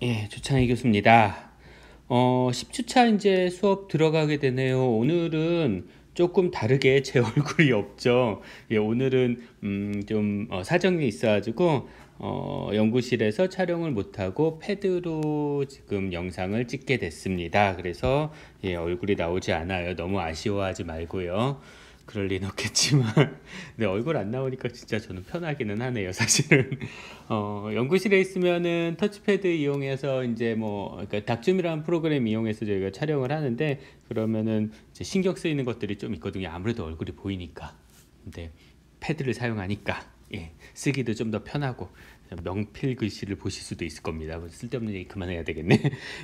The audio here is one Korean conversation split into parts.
예, 조창희 교수입니다. 10주차 이제 수업 들어가게 되네요. 오늘은 조금 다르게 제 얼굴이 없죠. 예, 오늘은 좀 사정이 있어가지고 연구실에서 촬영을 못하고 패드로 지금 영상을 찍게 됐습니다. 그래서 예, 얼굴이 나오지 않아요. 너무 아쉬워하지 말고요. 그럴 리는 없겠지만 네, 얼굴 안 나오니까 진짜 저는 편하기는 하네요, 사실은. 연구실에 있으면은 터치패드 이용해서 이제 그러니까 닥줌이라는 프로그램 이용해서 저희가 촬영을 하는데, 그러면은 이제 신경 쓰이는 것들이 좀 있거든요. 아무래도 얼굴이 보이니까. 근데 패드를 사용하니까 예, 쓰기도 좀 더 편하고 명필 글씨를 보실 수도 있을 겁니다. 쓸데없는 얘기 그만해야 되겠네.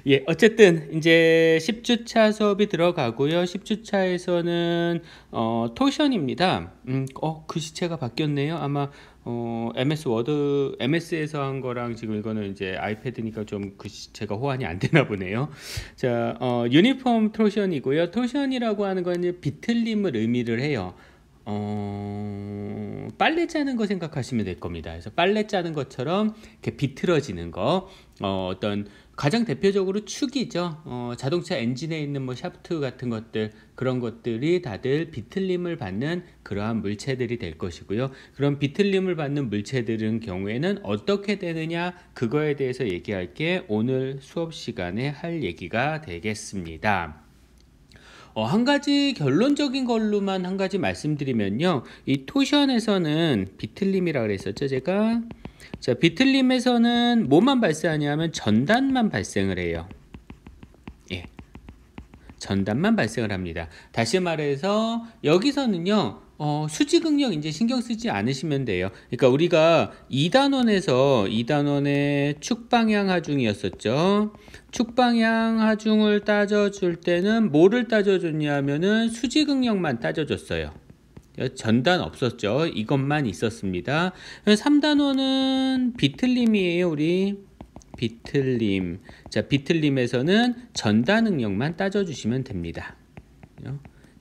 예, 어쨌든 이제 10주차 수업이 들어가고요. 10주차에서는 토션입니다. 글씨체가 바뀌었네요. 아마 MS 워드, MS에서 한 거랑 지금 이거는 이제 아이패드니까 좀 글씨체가 호환이 안 되나 보네요. 자, 유니폼 토션이고요. 토션이라고 하는 건 비틀림을 의미를 해요. 빨래 짜는 거 생각하시면 될 겁니다. 그래서 빨래 짜는 것처럼 이렇게 비틀어지는 거, 어떤 가장 대표적으로 축이죠. 자동차 엔진에 있는 뭐 샤프트 같은 것들, 그런 것들이 다들 비틀림을 받는 그러한 물체들이 될 것이고요. 그런 비틀림을 받는 물체들은 경우에는 어떻게 되느냐, 그거에 대해서 얘기할 게 오늘 수업 시간에 할 얘기가 되겠습니다. 한 가지 결론적인 걸로만 한 가지 말씀드리면요. 이 토션에서는 비틀림이라고 그랬었죠, 제가. 자, 비틀림에서는 뭐만 발생하냐면 전단만 발생을 해요. 예. 전단만 발생을 합니다. 다시 말해서 여기서는요. 수직응력 이제 신경 쓰지 않으시면 돼요. 그러니까 우리가 2단원의 축방향 하중이었었죠. 축방향 하중을 따져줄 때는 뭐를 따져줬냐면은 수직응력만 따져줬어요. 전단 없었죠. 이것만 있었습니다. 3단원은 비틀림이에요, 우리. 비틀림. 자, 비틀림에서는 전단 응력만 따져주시면 됩니다.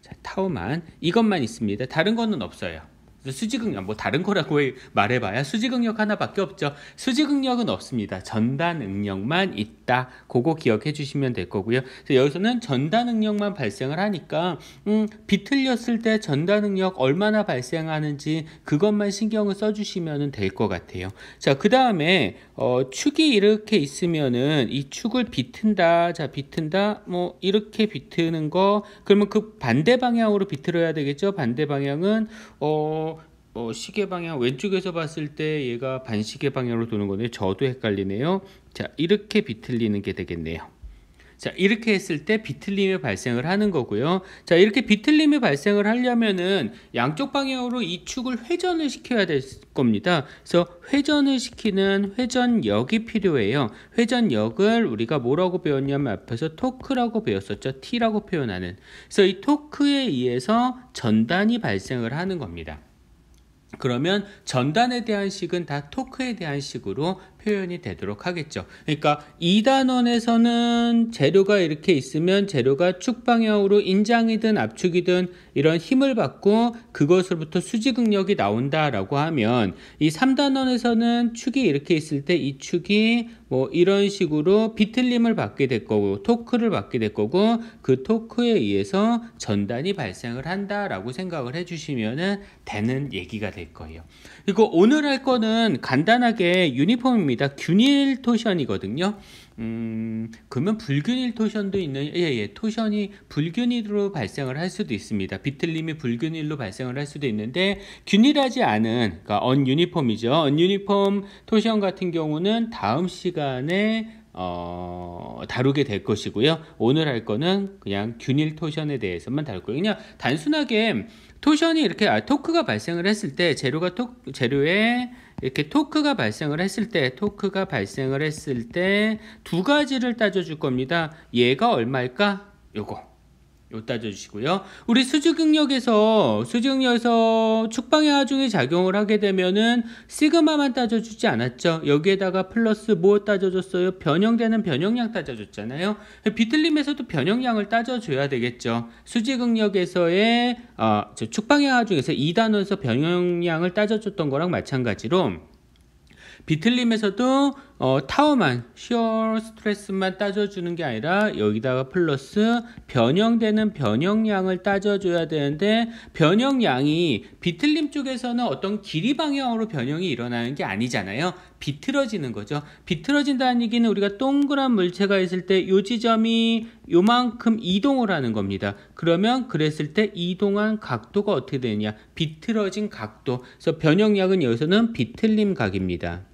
자, 타워만 이것만 있습니다. 다른 거는 없어요. 수직응력, 뭐 다른 거라고 말해봐야 수직응력 하나밖에 없죠. 수직응력은 없습니다. 전단응력만 있다. 그거 기억해 주시면 될 거고요. 그래서 여기서는 전단응력만 발생을 하니까 비틀렸을 때 전단응력 얼마나 발생하는지 그것만 신경을 써주시면 될 것 같아요. 자, 그 다음에 축이 이렇게 있으면은 이 축을 비튼다. 자, 비튼다. 뭐 이렇게 비트는 거, 그러면 그 반대 방향으로 비틀어야 되겠죠. 반대 방향은 시계 방향 왼쪽에서 봤을 때 얘가 반시계 방향으로 도는 건데 저도 헷갈리네요. 자, 이렇게 비틀리는 게 되겠네요. 자, 이렇게 했을 때 비틀림이 발생을 하는 거고요. 자, 이렇게 비틀림이 발생을 하려면은 양쪽 방향으로 이 축을 회전을 시켜야 될 겁니다. 그래서 회전을 시키는 회전력이 필요해요. 회전력을 우리가 뭐라고 배웠냐면 앞에서 토크라고 배웠었죠. T라고 표현하는. 그래서 이 토크에 의해서 전단이 발생을 하는 겁니다. 그러면 전단에 대한 식은 다 토크에 대한 식으로 표현이 되도록 하겠죠. 그러니까 2단원에서는 재료가 이렇게 있으면 재료가 축 방향으로 인장이든 압축이든 이런 힘을 받고 그것으로부터 수직응력이 나온다라고 하면, 이 3단원에서는 축이 이렇게 있을 때 이 축이 뭐 이런 식으로 비틀림을 받게 될 거고 토크를 받게 될 거고, 그 토크에 의해서 전단이 발생을 한다라고 생각을 해주시면 되는 얘기가 될 거예요. 그리고 오늘 할 거는 간단하게 유니폼입니다. 균일 토션이거든요. 그러면 불균일 토션도 있는, 토션이 불균일로 발생을 할 수도 있습니다. 비틀림이 불균일로 발생을 할 수도 있는데, 균일하지 않은, 그러니까 언유니폼이죠. 언유니폼 토션 같은 경우는 다음 시간에 다루게 될 것이고요. 오늘 할 거는 그냥 균일 토션에 대해서만 다룰 거예요. 그냥 단순하게 토션이 이렇게 토크가 발생을 했을 때 재료에 이렇게 토크가 발생을 했을 때 두 가지를 따져줄 겁니다. 얘가 얼마일까? 요거 따져주시고요. 우리 수직응력에서 축방향 하중이 작용을 하게 되면은 시그마만 따져주지 않았죠. 여기에다가 플러스 뭐 따져줬어요? 변형되는 변형량 따져줬잖아요. 비틀림에서도 변형량을 따져줘야 되겠죠. 수직응력에서의 축방향 하중에서 2단원에서 변형량을 따져줬던 거랑 마찬가지로 비틀림에서도 타워만 시어 스트레스만 따져주는 게 아니라 여기다가 플러스 변형되는 변형량을 따져줘야 되는데 변형량이 비틀림 쪽에서는 어떤 길이 방향으로 변형이 일어나는 게 아니잖아요. 비틀어지는 거죠. 비틀어진다는 얘기는 우리가 동그란 물체가 있을 때 이 지점이 요만큼 이동을 하는 겁니다. 그러면 그랬을 때 이동한 각도가 어떻게 되느냐? 비틀어진 각도. 그래서 변형량은 여기서는 비틀림 각입니다.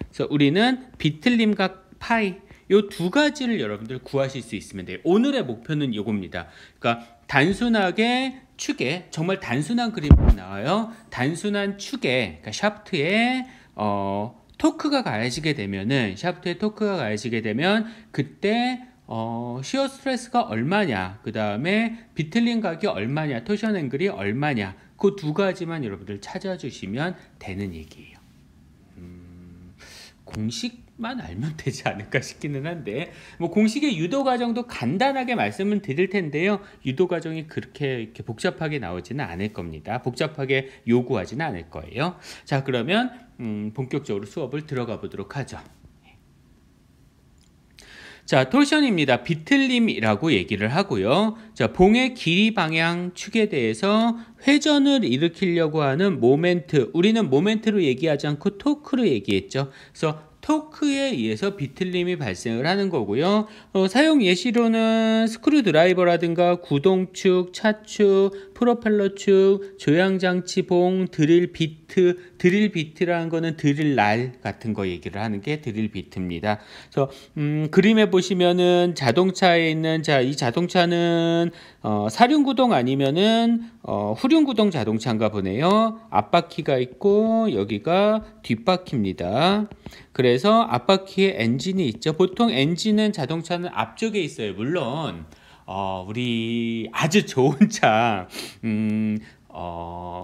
그래서 우리는 비틀림각 파이 요 두 가지를 여러분들 구하실 수 있으면 돼요. 오늘의 목표는 이겁니다. 그러니까 단순하게 축에 정말 단순한 그림이 나와요. 단순한 축에 그러니까 샤프트에 토크가 가해지게 되면은 샤프트에 토크가 가해지게 되면 그때 시어 스트레스가 얼마냐, 그 다음에 비틀림 각이 얼마냐, 토션 앵글이 얼마냐, 그 두 가지만 여러분들 찾아주시면 되는 얘기예요. 공식만 알면 되지 않을까 싶기는 한데 뭐 공식의 유도 과정도 간단하게 말씀을 드릴 텐데요. 유도 과정이 그렇게 이렇게 복잡하게 나오지는 않을 겁니다. 복잡하게 요구하지는 않을 거예요. 자, 그러면 본격적으로 수업을 들어가 보도록 하죠. 자, 토션입니다. 비틀림이라고 얘기를 하고요. 자, 봉의 길이 방향 축에 대해서 회전을 일으키려고 하는 모멘트, 우리는 모멘트로 얘기하지 않고 토크로 얘기했죠. 그래서 토크에 의해서 비틀림이 발생을 하는 거고요. 사용 예시로는 스크류 드라이버라든가 구동축, 차축, 프로펠러축, 조향장치 봉, 드릴 비트, 드릴 비트라는 거는 드릴 날 같은 거 얘기를 하는 게 드릴 비트입니다. 그래서 그림에 보시면은 자동차에 있는 이 자동차는 사륜구동 아니면은 후륜구동 자동차인가 보네요. 앞바퀴가 있고 여기가 뒷바퀴입니다. 그래서 앞바퀴에 엔진이 있죠. 보통 엔진은 자동차는 앞쪽에 있어요. 물론 우리 아주 좋은 차,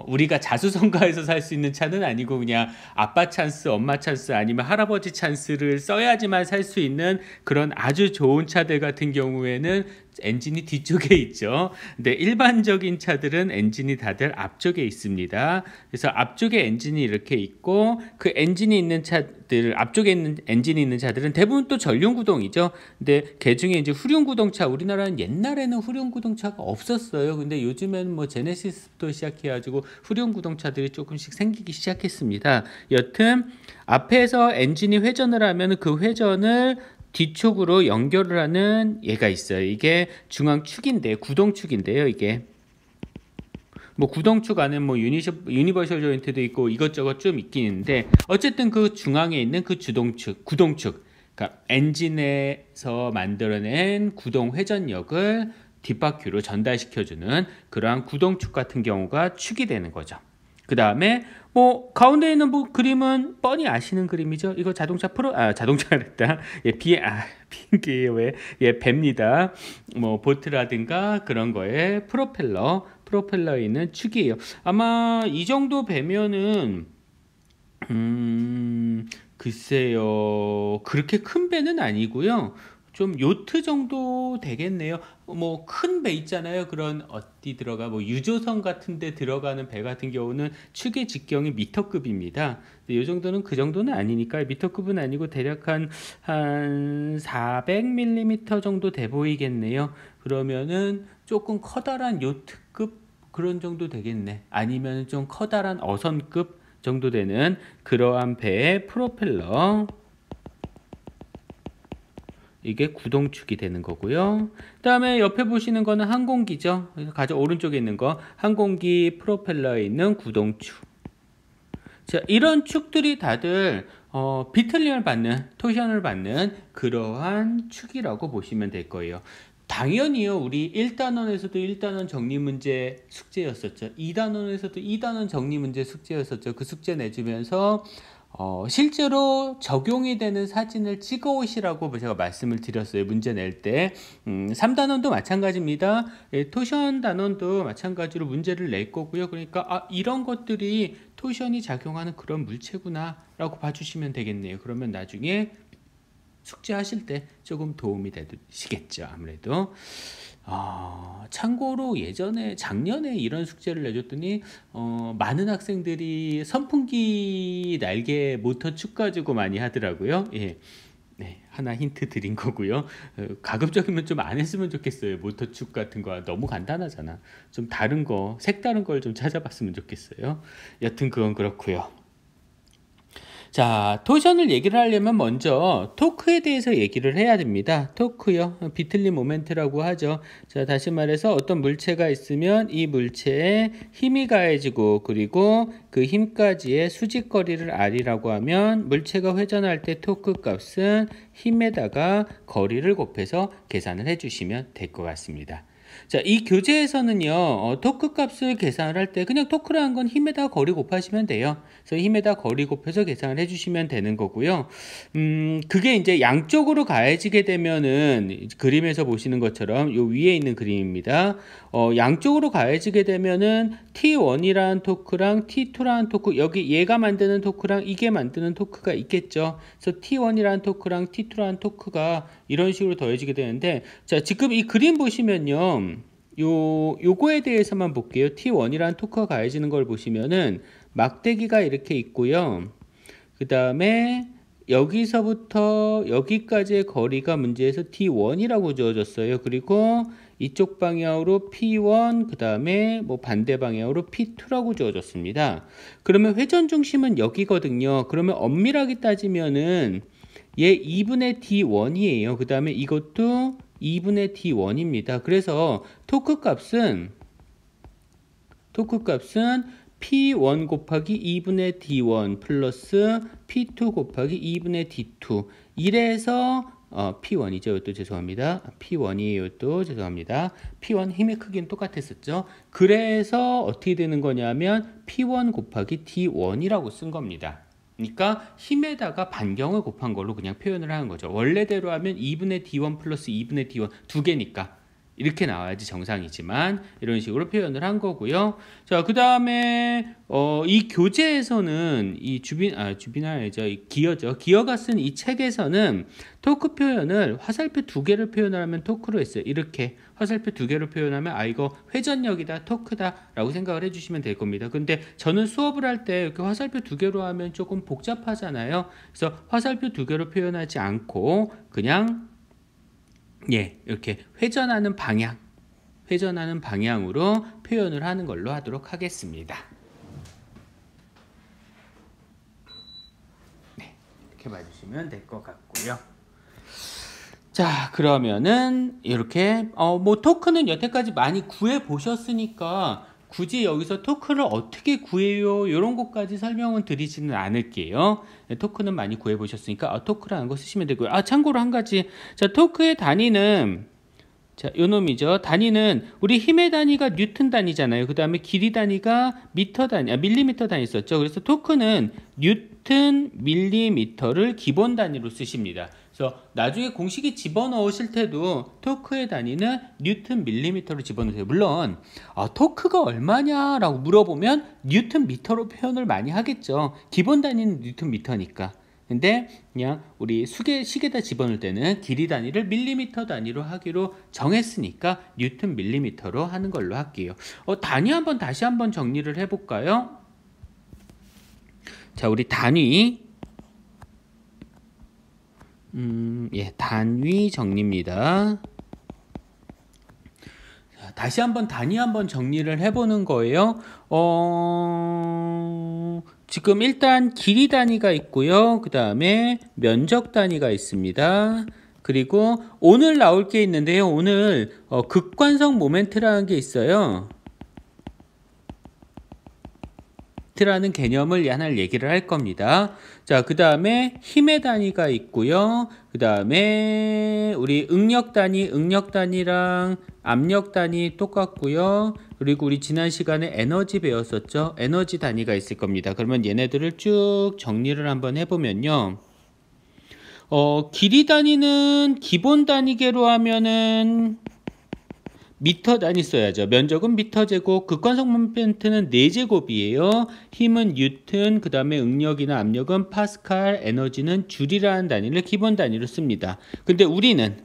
우리가 자수성가해서 살 수 있는 차는 아니고 그냥 아빠 찬스, 엄마 찬스 아니면 할아버지 찬스를 써야지만 살 수 있는 그런 아주 좋은 차들 같은 경우에는 엔진이 뒤쪽에 있죠. 근데 일반적인 차들은 엔진이 다들 앞쪽에 있습니다. 그래서 앞쪽에 엔진이 이렇게 있고 그 엔진이 있는 차들, 앞쪽에 있는 엔진이 있는 차들은 대부분 또 전륜구동이죠. 근데 개중에 이제 후륜구동차, 우리나라는 옛날에는 후륜구동차가 없었어요. 근데 요즘에는 뭐 제네시스부터 시작해가지고 후륜구동차들이 조금씩 생기기 시작했습니다. 여튼 앞에서 엔진이 회전을 하면 그 회전을 뒤쪽으로 연결을 하는 얘가 있어요. 이게 중앙축인데 구동축인데요. 이게 뭐 구동축 안에 뭐 유니버셜 조인트도 있고 이것저것 좀 있긴 있는데 어쨌든 그 중앙에 있는 그 구동축, 그러니까 엔진에서 만들어낸 구동 회전력을 뒷바퀴로 전달시켜주는 그러한 구동축 같은 경우가 축이 되는 거죠. 그 다음에 뭐 가운데 있는 뭐 그림은 뻔히 아시는 그림이죠. 이거 자동차가 됐다. 비행기 왜 배입니다. 뭐 보트라든가 그런 거에 프로펠러에 있는 축이에요. 아마 이 정도 배면은 글쎄요, 그렇게 큰 배는 아니고요. 좀 요트 정도 되겠네요. 뭐 큰 배 있잖아요. 그런 어디 들어가 뭐 유조선 같은 데 들어가는 배 같은 경우는 축의 직경이 미터급입니다. 이 정도는 그 정도는 아니니까 미터급은 아니고 대략 한 400mm 정도 돼 보이겠네요. 그러면은 조금 커다란 요트급 그런 정도 되겠네. 아니면 좀 커다란 어선급 정도 되는 그러한 배의 프로펠러, 이게 구동축이 되는 거고요. 그 다음에 옆에 보시는 거는 항공기죠. 가장 오른쪽에 있는 거 항공기 프로펠러에 있는 구동축. 자, 이런 축들이 다들 비틀림을 받는, 토션을 받는 그러한 축이라고 보시면 될 거예요. 당연히요. 우리 1단원에서도 1단원 정리 문제 숙제였었죠. 2단원에서도 2단원 정리 문제 숙제였었죠. 그 숙제 내주면서 실제로 적용이 되는 사진을 찍어 오시라고 제가 말씀을 드렸어요. 문제 낼 때. 3단원도 마찬가지입니다. 토션 단원도 마찬가지로 문제를 낼 거고요. 그러니까 이런 것들이 토션이 작용하는 그런 물체구나 라고 봐주시면 되겠네요. 그러면 나중에 숙제하실 때 조금 도움이 되시겠죠. 아무래도. 참고로 예전에 작년에 이런 숙제를 내줬더니 많은 학생들이 선풍기 날개 모터 축 가지고 많이 하더라고요. 예. 네, 하나 힌트 드린 거고요. 가급적이면 좀 안 했으면 좋겠어요. 모터축 같은 거 너무 간단하잖아. 좀 다른 거, 색다른 걸 좀 찾아봤으면 좋겠어요. 여튼 그건 그렇고요. 자, 토션을 얘기를 하려면 먼저 토크에 대해서 얘기를 해야 됩니다. 토크요. 비틀리 모멘트라고 하죠. 자, 다시 말해서 어떤 물체가 있으면 이 물체에 힘이 가해지고 그리고 그 힘까지의 수직거리를 R이라고 하면 물체가 회전할 때 토크 값은 힘에다가 거리를 곱해서 계산을 해주시면 될 것 같습니다. 자, 이 교재에서는요, 토크 값을 계산을 할 때 그냥 토크라는 건 힘에다 거리 곱하시면 돼요. 그래서 힘에다 거리 곱해서 계산을 해주시면 되는 거고요. 그게 이제 양쪽으로 가해지게 되면은 그림에서 보시는 것처럼 요 위에 있는 그림입니다. 양쪽으로 가해지게 되면은 T1이라는 토크랑 T2라는 토크, 여기 얘가 만드는 토크랑 이게 만드는 토크가 있겠죠. 그래서 T1이라는 토크랑 T2라는 토크가 이런 식으로 더해지게 되는데, 자, 지금 이 그림 보시면요. 요거에 대해서만 볼게요. T1이라는 토크가 가해지는 걸 보시면은 막대기가 이렇게 있고요. 그 다음에 여기서부터 여기까지의 거리가 문제에서 T1이라고 주어졌어요. 그리고 이쪽 방향으로 P1, 그 다음에 뭐 반대 방향으로 P2라고 주어졌습니다. 그러면 회전 중심은 여기거든요. 그러면 엄밀하게 따지면은 얘 2분의 D1이에요. 그 다음에 이것도 2분의 D1입니다. 그래서 토크 값은 P1 곱하기 2분의 D1 플러스 P2 곱하기 2분의 D2 이래서 P1이죠. 또 죄송합니다. P1이에요. 또 죄송합니다. P1 힘의 크기는 똑같았었죠. 그래서 어떻게 되는 거냐면 P1 곱하기 D1이라고 쓴 겁니다. 그러니까 힘에다가 반경을 곱한 걸로 그냥 표현을 하는 거죠. 원래대로 하면 2분의 D1 플러스 2분의 D1 두 개니까 이렇게 나와야지 정상이지만 이런 식으로 표현을 한 거고요. 자, 그 다음에 이 교재에서는 이 주비나이죠, 이 기어죠. 기어가 쓴 이 책에서는 토크 표현을 화살표 두 개를 표현하면 토크로 했어요. 이렇게 화살표 두 개로 표현하면 이거 회전력이다, 토크다라고 생각을 해주시면 될 겁니다. 근데 저는 수업을 할 때 이렇게 화살표 두 개로 하면 조금 복잡하잖아요. 그래서 화살표 두 개로 표현하지 않고 그냥 이렇게 회전하는 방향으로 표현을 하는 걸로 하도록 하겠습니다. 네, 이렇게 봐주시면 될 것 같고요. 자, 그러면은 이렇게 뭐 토크는 여태까지 많이 구해 보셨으니까 굳이 여기서 토크를 어떻게 구해요? 이런 것까지 설명은 드리지는 않을게요. 토크는 많이 구해 보셨으니까 토크라는 거 쓰시면 되고요. 참고로 한 가지. 자, 토크의 단위는 요 놈이죠. 단위는 우리 힘의 단위가 뉴턴 단위잖아요. 그 다음에 길이 단위가 밀리미터 단위 썼죠. 그래서 토크는 뉴턴 밀리미터를 기본 단위로 쓰십니다. 그래서 나중에 공식에 집어넣으실 때도 토크의 단위는 뉴턴 밀리미터로 집어넣으세요. 물론 토크가 얼마냐라고 물어보면 뉴턴 미터로 표현을 많이 하겠죠. 기본 단위는 뉴턴 미터니까. 근데 그냥 우리 시계에다 집어넣을 때는 길이 단위를 밀리미터 단위로 하기로 정했으니까 뉴턴 밀리미터로 하는 걸로 할게요. 단위 다시 한번 정리를 해볼까요? 자, 우리 단위 단위 정리입니다. 자, 다시 한번 단위 정리를 해보는 거예요. 지금 일단 길이 단위가 있고요. 그 다음에 면적 단위가 있습니다. 그리고 오늘 나올 게 있는데요. 오늘 극관성 모멘트라는 게 있어요. 라는 개념을 하나 얘기를 할 겁니다. 자, 그 다음에 힘의 단위가 있고요. 그 다음에 우리 응력 단위랑 압력 단위 똑같고요. 그리고 우리 지난 시간에 에너지 배웠었죠. 에너지 단위가 있을 겁니다. 그러면 얘네들을 쭉 정리를 한번 해보면요. 길이 단위는 기본 단위계로 하면은 미터 단위 써야죠. 면적은 미터 제곱, 극관성 모멘트는 4제곱이에요. 힘은 뉴턴, 그 다음에 응력이나 압력은 파스칼, 에너지는 줄이라는 단위를 기본 단위로 씁니다. 근데 우리는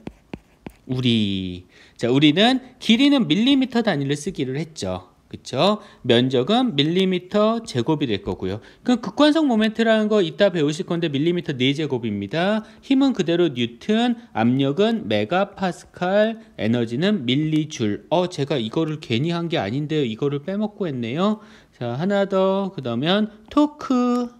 길이는 밀리미터 단위를 쓰기를 했죠. 그쵸? 면적은 밀리미터 제곱이 될 거고요. 그럼 극관성 모멘트라는 거 이따 배우실 건데 밀리미터 4제곱입니다. 힘은 그대로 뉴턴, 압력은 메가파스칼, 에너지는 밀리줄. 제가 이거를 괜히 한 게 아닌데요. 이거를 빼먹고 했네요. 자, 하나 더. 그러면 토크.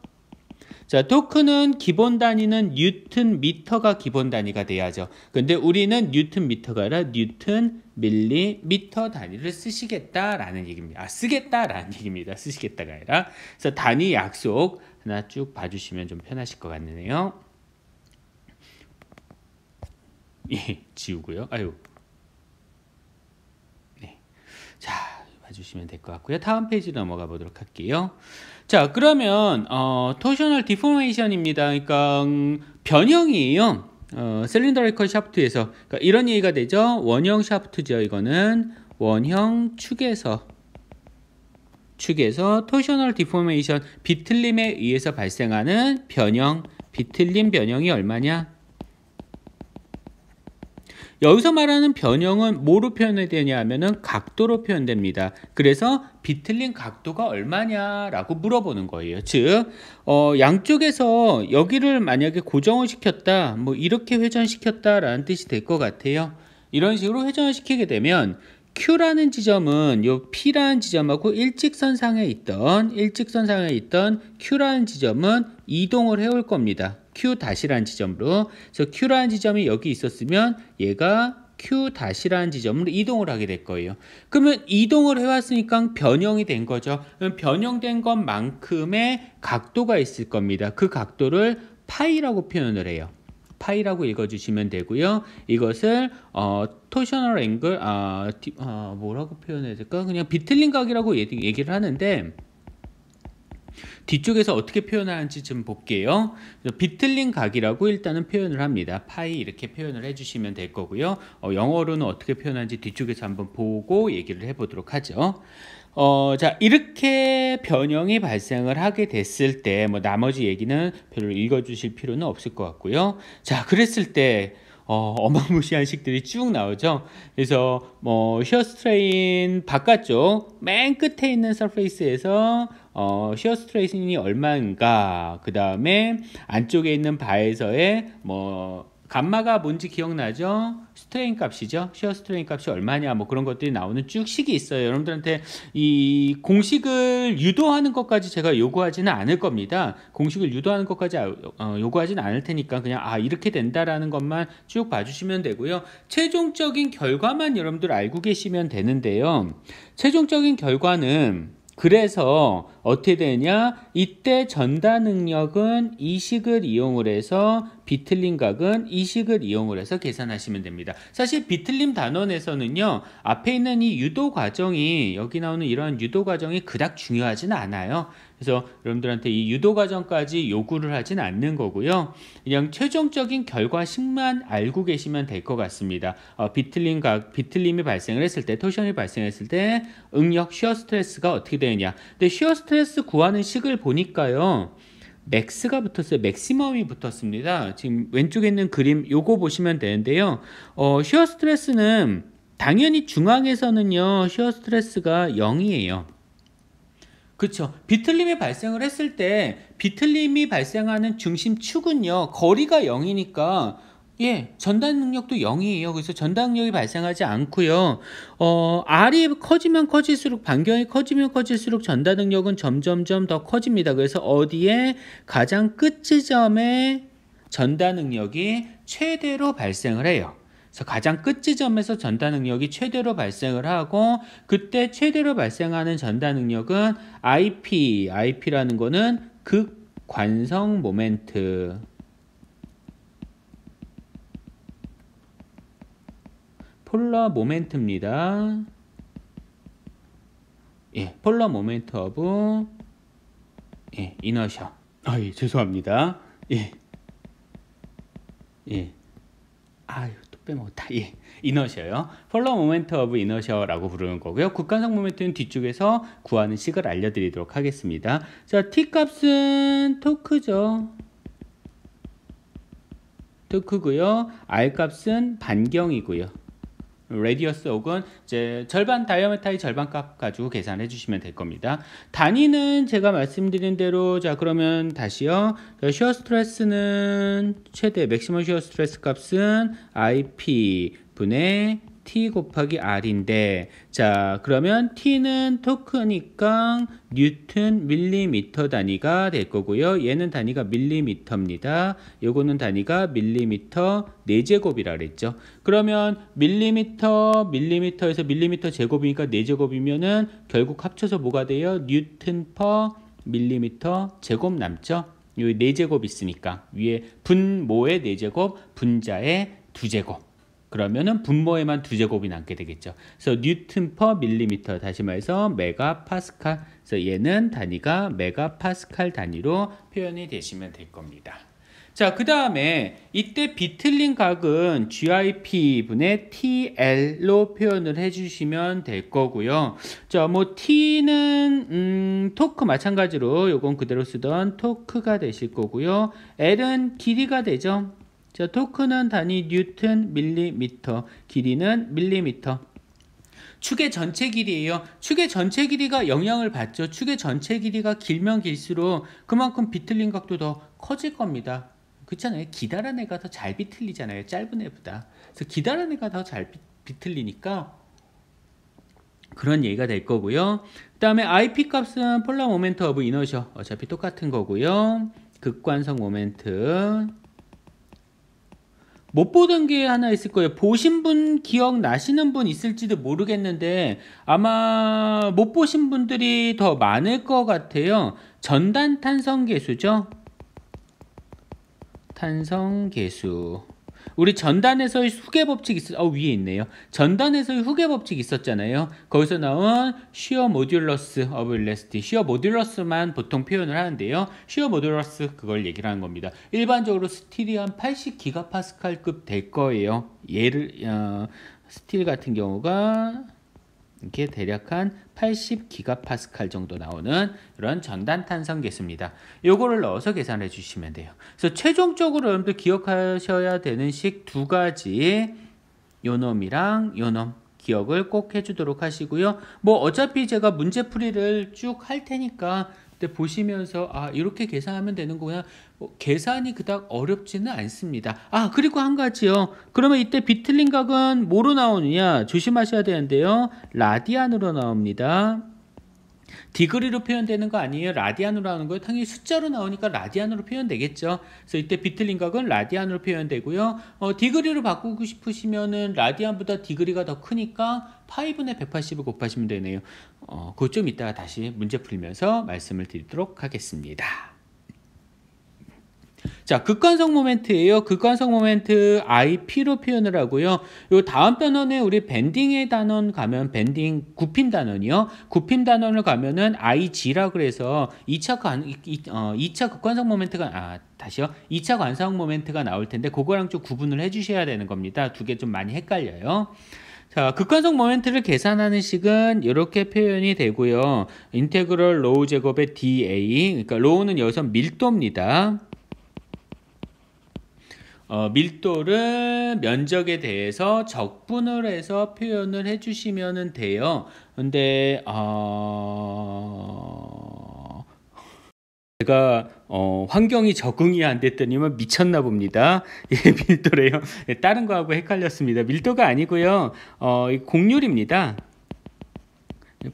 자, 토크는 기본 단위는 뉴턴 미터가 기본 단위가 돼야죠. 근데 우리는 뉴턴 미터가 아니라 뉴턴 밀리미터 단위를 쓰시겠다라는 얘기입니다. 쓰겠다라는 얘기입니다. 쓰시겠다가 아니라. 그래서 단위 약속 하나 쭉 봐주시면 좀 편하실 것 같네요. 예, 지우고요. 아유. 네. 자, 봐주시면 될 것 같고요. 다음 페이지 넘어가 보도록 할게요. 자, 그러면 토셔널 디포메이션입니다. 그러니까 변형이에요. 셀린더리컬 샤프트에서 그러니까 이런 얘기가 되죠. 원형 샤프트죠. 이거는 원형 축에서 토셔널 디포메이션 비틀림에 의해서 발생하는 변형, 비틀림 변형이 얼마냐? 여기서 말하는 변형은 뭐로 표현되냐 하면은 각도로 표현됩니다. 그래서 비틀린 각도가 얼마냐라고 물어보는 거예요. 즉, 양쪽에서 여기를 만약에 고정을 시켰다, 뭐 이렇게 회전시켰다라는 뜻이 될 것 같아요. 이런 식으로 회전을 시키게 되면 Q라는 지점은 요 P라는 지점하고 일직선상에 있던 Q라는 지점은 이동을 해올 겁니다. Q-라는 지점으로. 그래서 Q라는 지점이 여기 있었으면 얘가 Q-라는 지점으로 이동을 하게 될 거예요. 그러면 이동을 해왔으니까 변형이 된 거죠. 변형된 것만큼의 각도가 있을 겁니다. 그 각도를 파이라고 표현을 해요. 파이라고 읽어주시면 되고요. 이것을 토셔널 앵글 뭐라고 표현해야 될까? 그냥 비틀린 각이라고 얘기를 하는데 뒤쪽에서 어떻게 표현하는지 좀 볼게요. 비틀린 각이라고 일단은 표현을 합니다. 파이 이렇게 표현을 해주시면 될 거고요. 영어로는 어떻게 표현하는지 뒤쪽에서 한번 보고 얘기를 해보도록 하죠. 자, 이렇게 변형이 발생을 하게 됐을 때, 뭐, 나머지 얘기는 별로 읽어주실 필요는 없을 것 같고요. 자, 그랬을 때, 어마무시한 식들이 쭉 나오죠. 그래서, 시어 스트레인 바깥쪽, 맨 끝에 있는 서페이스에서, 시어 스트레인이 얼마인가, 그 다음에 안쪽에 있는 바에서의, 감마가 뭔지 기억나죠? 스트레인 값이죠. 시어 스트레인 값이 얼마냐 뭐 그런 것들이 나오는 쭉 식이 있어요. 여러분들한테 이 공식을 유도하는 것까지 제가 요구하지는 않을 겁니다. 공식을 유도하는 것까지 요구하지는 않을 테니까 그냥 이렇게 된다라는 것만 쭉 봐주시면 되고요. 최종적인 결과만 여러분들 알고 계시면 되는데요. 최종적인 결과는 그래서 어떻게 되냐? 이때 전다 능력은 이 식을 이용을 해서 비틀림 각은 이 식을 이용을 해서 계산하시면 됩니다. 사실 비틀림 단원에서는요. 앞에 있는 이 유도 과정이 여기 나오는 이런 유도 과정이 그닥 중요하지는 않아요. 그래서 여러분들한테 이 유도 과정까지 요구를 하진 않는 거고요. 그냥 최종적인 결과식만 알고 계시면 될 것 같습니다. 비틀림이 발생을 했을 때, 토션이 발생했을 때 응력 시어 스트레스가 어떻게 되느냐. 근데 시어 스트레스 구하는 식을 보니까요. 맥스가 붙었어요. 맥시멈이 붙었습니다. 지금 왼쪽에 있는 그림 요거 보시면 되는데요. 시어 스트레스는 당연히 중앙에서는요. 시어 스트레스가 0이에요. 그렇죠. 비틀림이 발생을 했을 때 비틀림이 발생하는 중심축은요. 거리가 0이니까 전달 능력도 0이에요. 그래서 전달 능력이 발생하지 않고요. R이 커지면 커질수록 반경이 커지면 커질수록 전달 능력은 점점점 더 커집니다. 그래서 어디에 가장 끝 지점에 전달 능력이 최대로 발생을 해요. 그래서 가장 끝 지점에서 전달 능력이 최대로 발생을 하고 그때 최대로 발생하는 전달 능력은 IP라는 거는 극관성 모멘트. 폴러 모멘트입니다. 폴러 모멘트 오브 이너셔. 죄송합니다. 아유, 또 빼면 못다. 예. 이너셔요. 폴러 모멘트 오브 이너셔라고 부르는 거고요. 국간성 모멘트는 뒤쪽에서 구하는 식을 알려드리도록 하겠습니다. 자, t 값은 토크죠. 토크고요. r 값은 반경이고요. 레디어스 혹은 이제 절반 다이아메타의 절반 값 가지고 계산해 주시면 될 겁니다. 단위는 제가 말씀드린 대로 자 그러면 다시요. 시어 스트레스는 최대 맥시멈 시어 스트레스 값은 IP 분의 T 곱하기 R인데 자 그러면 T는 토크니까 뉴턴 밀리미터 단위가 될 거고요. 얘는 단위가 밀리미터입니다. 요거는 단위가 밀리미터 4제곱이라 그랬죠. 그러면 밀리미터에서 밀리미터 제곱이니까 4제곱이면은 결국 합쳐서 뭐가 돼요? 뉴턴 퍼 밀리미터 제곱 남죠. 요 4제곱 있으니까 위에 분모의 4제곱 분자의 2제곱 그러면은 분모에만 2제곱이 남게 되겠죠. 그래서 뉴턴 퍼 밀리미터 다시 말해서 메가 파스칼. 그래서 얘는 단위가 메가 파스칼 단위로 표현이 되시면 될 겁니다. 자, 그 다음에 이때 비틀린 각은 GIP 분의 TL로 표현을 해주시면 될 거고요. 자, 뭐 T는 토크 마찬가지로 요건 그대로 쓰던 토크가 되실 거고요. L은 길이가 되죠. 자, 토크는 단위 뉴턴 밀리미터, 길이는 밀리미터. 축의 전체 길이에요. 축의 전체 길이가 영향을 받죠. 축의 전체 길이가 길면 길수록 그만큼 비틀린 각도 더 커질 겁니다. 그렇잖아요. 기다란 애가 더 잘 비틀리잖아요. 짧은 애보다. 그래서 기다란 애가 더 잘 비틀리니까 그런 얘기가 될 거고요. 그 다음에 IP 값은 폴라 모멘트 오브 이너셔. 어차피 똑같은 거고요. 극관성 모멘트. 못 보던 게 하나 있을 거예요. 보신 분 기억나시는 분 있을지도 모르겠는데 아마 못 보신 분들이 더 많을 것 같아요. 전단 탄성계수죠. 탄성계수. 우리 전단에서의 후계 법칙 위에 있네요. 전단에서의 후계 법칙 있었잖아요. 거기서 나온 시어 모듈러스 오브 일레스티. 시어 모듈러스만 보통 표현을 하는데요. 시어 모듈러스 그걸 얘기를 하는 겁니다. 일반적으로 스틸이 한 80기가파스칼급 될 거예요. 스틸 같은 경우가 이렇게 대략 한 80기가파스칼 정도 나오는 이런 전단 탄성 계수입니다. 요거를 넣어서 계산해 주시면 돼요. 그래서 최종적으로 여러분들 기억하셔야 되는 식 2가지 요놈이랑 요놈 기억을 꼭 해주도록 하시고요. 뭐 어차피 제가 문제풀이를 쭉 할 테니까 그때 보시면서 이렇게 계산하면 되는 거구나. 계산이 그닥 어렵지는 않습니다. 그리고 한 가지요. 그러면 이때 비틀린 각은 뭐로 나오느냐 조심하셔야 되는데요. 라디안으로 나옵니다. 디그리로 표현되는 거 아니에요. 라디안으로 나오는 거예요. 당연히 숫자로 나오니까 라디안으로 표현되겠죠. 그래서 이때 비틀린 각은 라디안으로 표현되고요. 디그리로 바꾸고 싶으시면은 라디안보다 디그리가 더 크니까 파이분의 180을 곱하시면 되네요. 그거 좀 이따가 다시 문제 풀면서 말씀을 드리도록 하겠습니다. 자, 극관성 모멘트예요. 극관성 모멘트 IP로 표현을 하고요. 요 다음 단원에 우리 밴딩의 단원 가면 밴딩 굽힘 단원이요. 굽힘 단원을 가면은 IG라 그래서 2차 극관성 모멘트가 다시요. 2차 관성 모멘트가 나올 텐데 그거랑 좀 구분을 해 주셔야 되는 겁니다. 두 개 좀 많이 헷갈려요. 자, 극관성 모멘트를 계산하는 식은 이렇게 표현이 되고요. 인테그럴 로우 제곱의 dA, 그러니까 로우는 여기서 밀도입니다. 밀도를 면적에 대해서 적분을 해서 표현을 해주시면 돼요. 근데 제가 환경이 적응이 안 됐더니만 미쳤나 봅니다. 밀도래요. 다른 거하고 헷갈렸습니다. 밀도가 아니고요. 곡률입니다.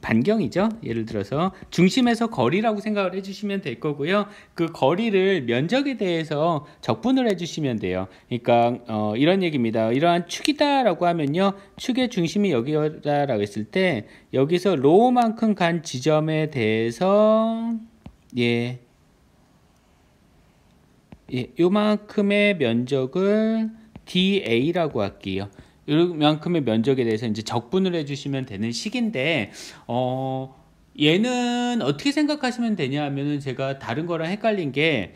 반경이죠. 예를 들어서 중심에서 거리라고 생각을 해주시면 될 거고요. 그 거리를 면적에 대해서 적분을 해주시면 돼요. 그러니까 이런 얘기입니다. 이러한 축이다라고 하면요, 축의 중심이 여기다라고 했을 때 여기서 로우만큼 간 지점에 대해서 요만큼의 면적을 DA라고 할게요. 이만큼의 면적에 대해서 이제 적분을 해주시면 되는 식인데, 얘는 어떻게 생각하시면 되냐 하면은 제가 다른 거랑 헷갈린 게,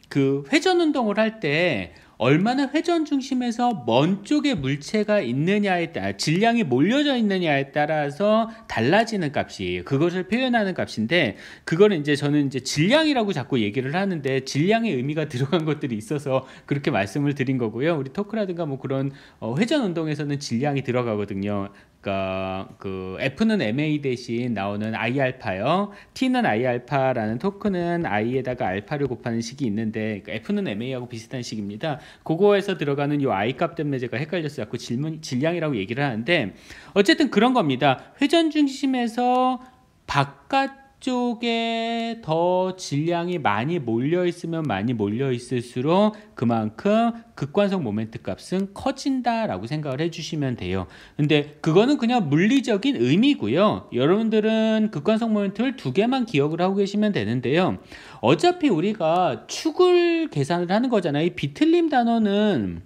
그 회전 운동을 할 때, 얼마나 회전 중심에서 먼 쪽에 물체가 있느냐에 따라 질량이 몰려져 있느냐에 따라서 달라지는 값이에요. 그것을 표현하는 값인데 그거는 이제 저는 이제 질량이라고 자꾸 얘기를 하는데 질량의 의미가 들어간 것들이 있어서 그렇게 말씀을 드린 거고요. 우리 토크라든가 뭐 그런 회전 운동에서는 질량이 들어가거든요. 그러니까 그 F는 MA 대신 나오는 I알파요. T는 I알파라는 토크는 I에다가 알파를 곱하는 식이 있는데 그러니까 F는 MA하고 비슷한 식입니다. 그거에서 들어가는 요 I 값 때문에 제가 헷갈려서 자꾸 질량이라고 얘기를 하는데 어쨌든 그런 겁니다. 회전 중심에서 바깥쪽에 더 질량이 많이 몰려 있으면 많이 몰려 있을수록 그만큼 극관성 모멘트 값은 커진다라고 생각을 해주시면 돼요. 근데 그거는 그냥 물리적인 의미고요. 여러분들은 극관성 모멘트를 두 개만 기억을 하고 계시면 되는데요. 어차피 우리가 축을 계산을 하는 거잖아요. 이 비틀림 단어는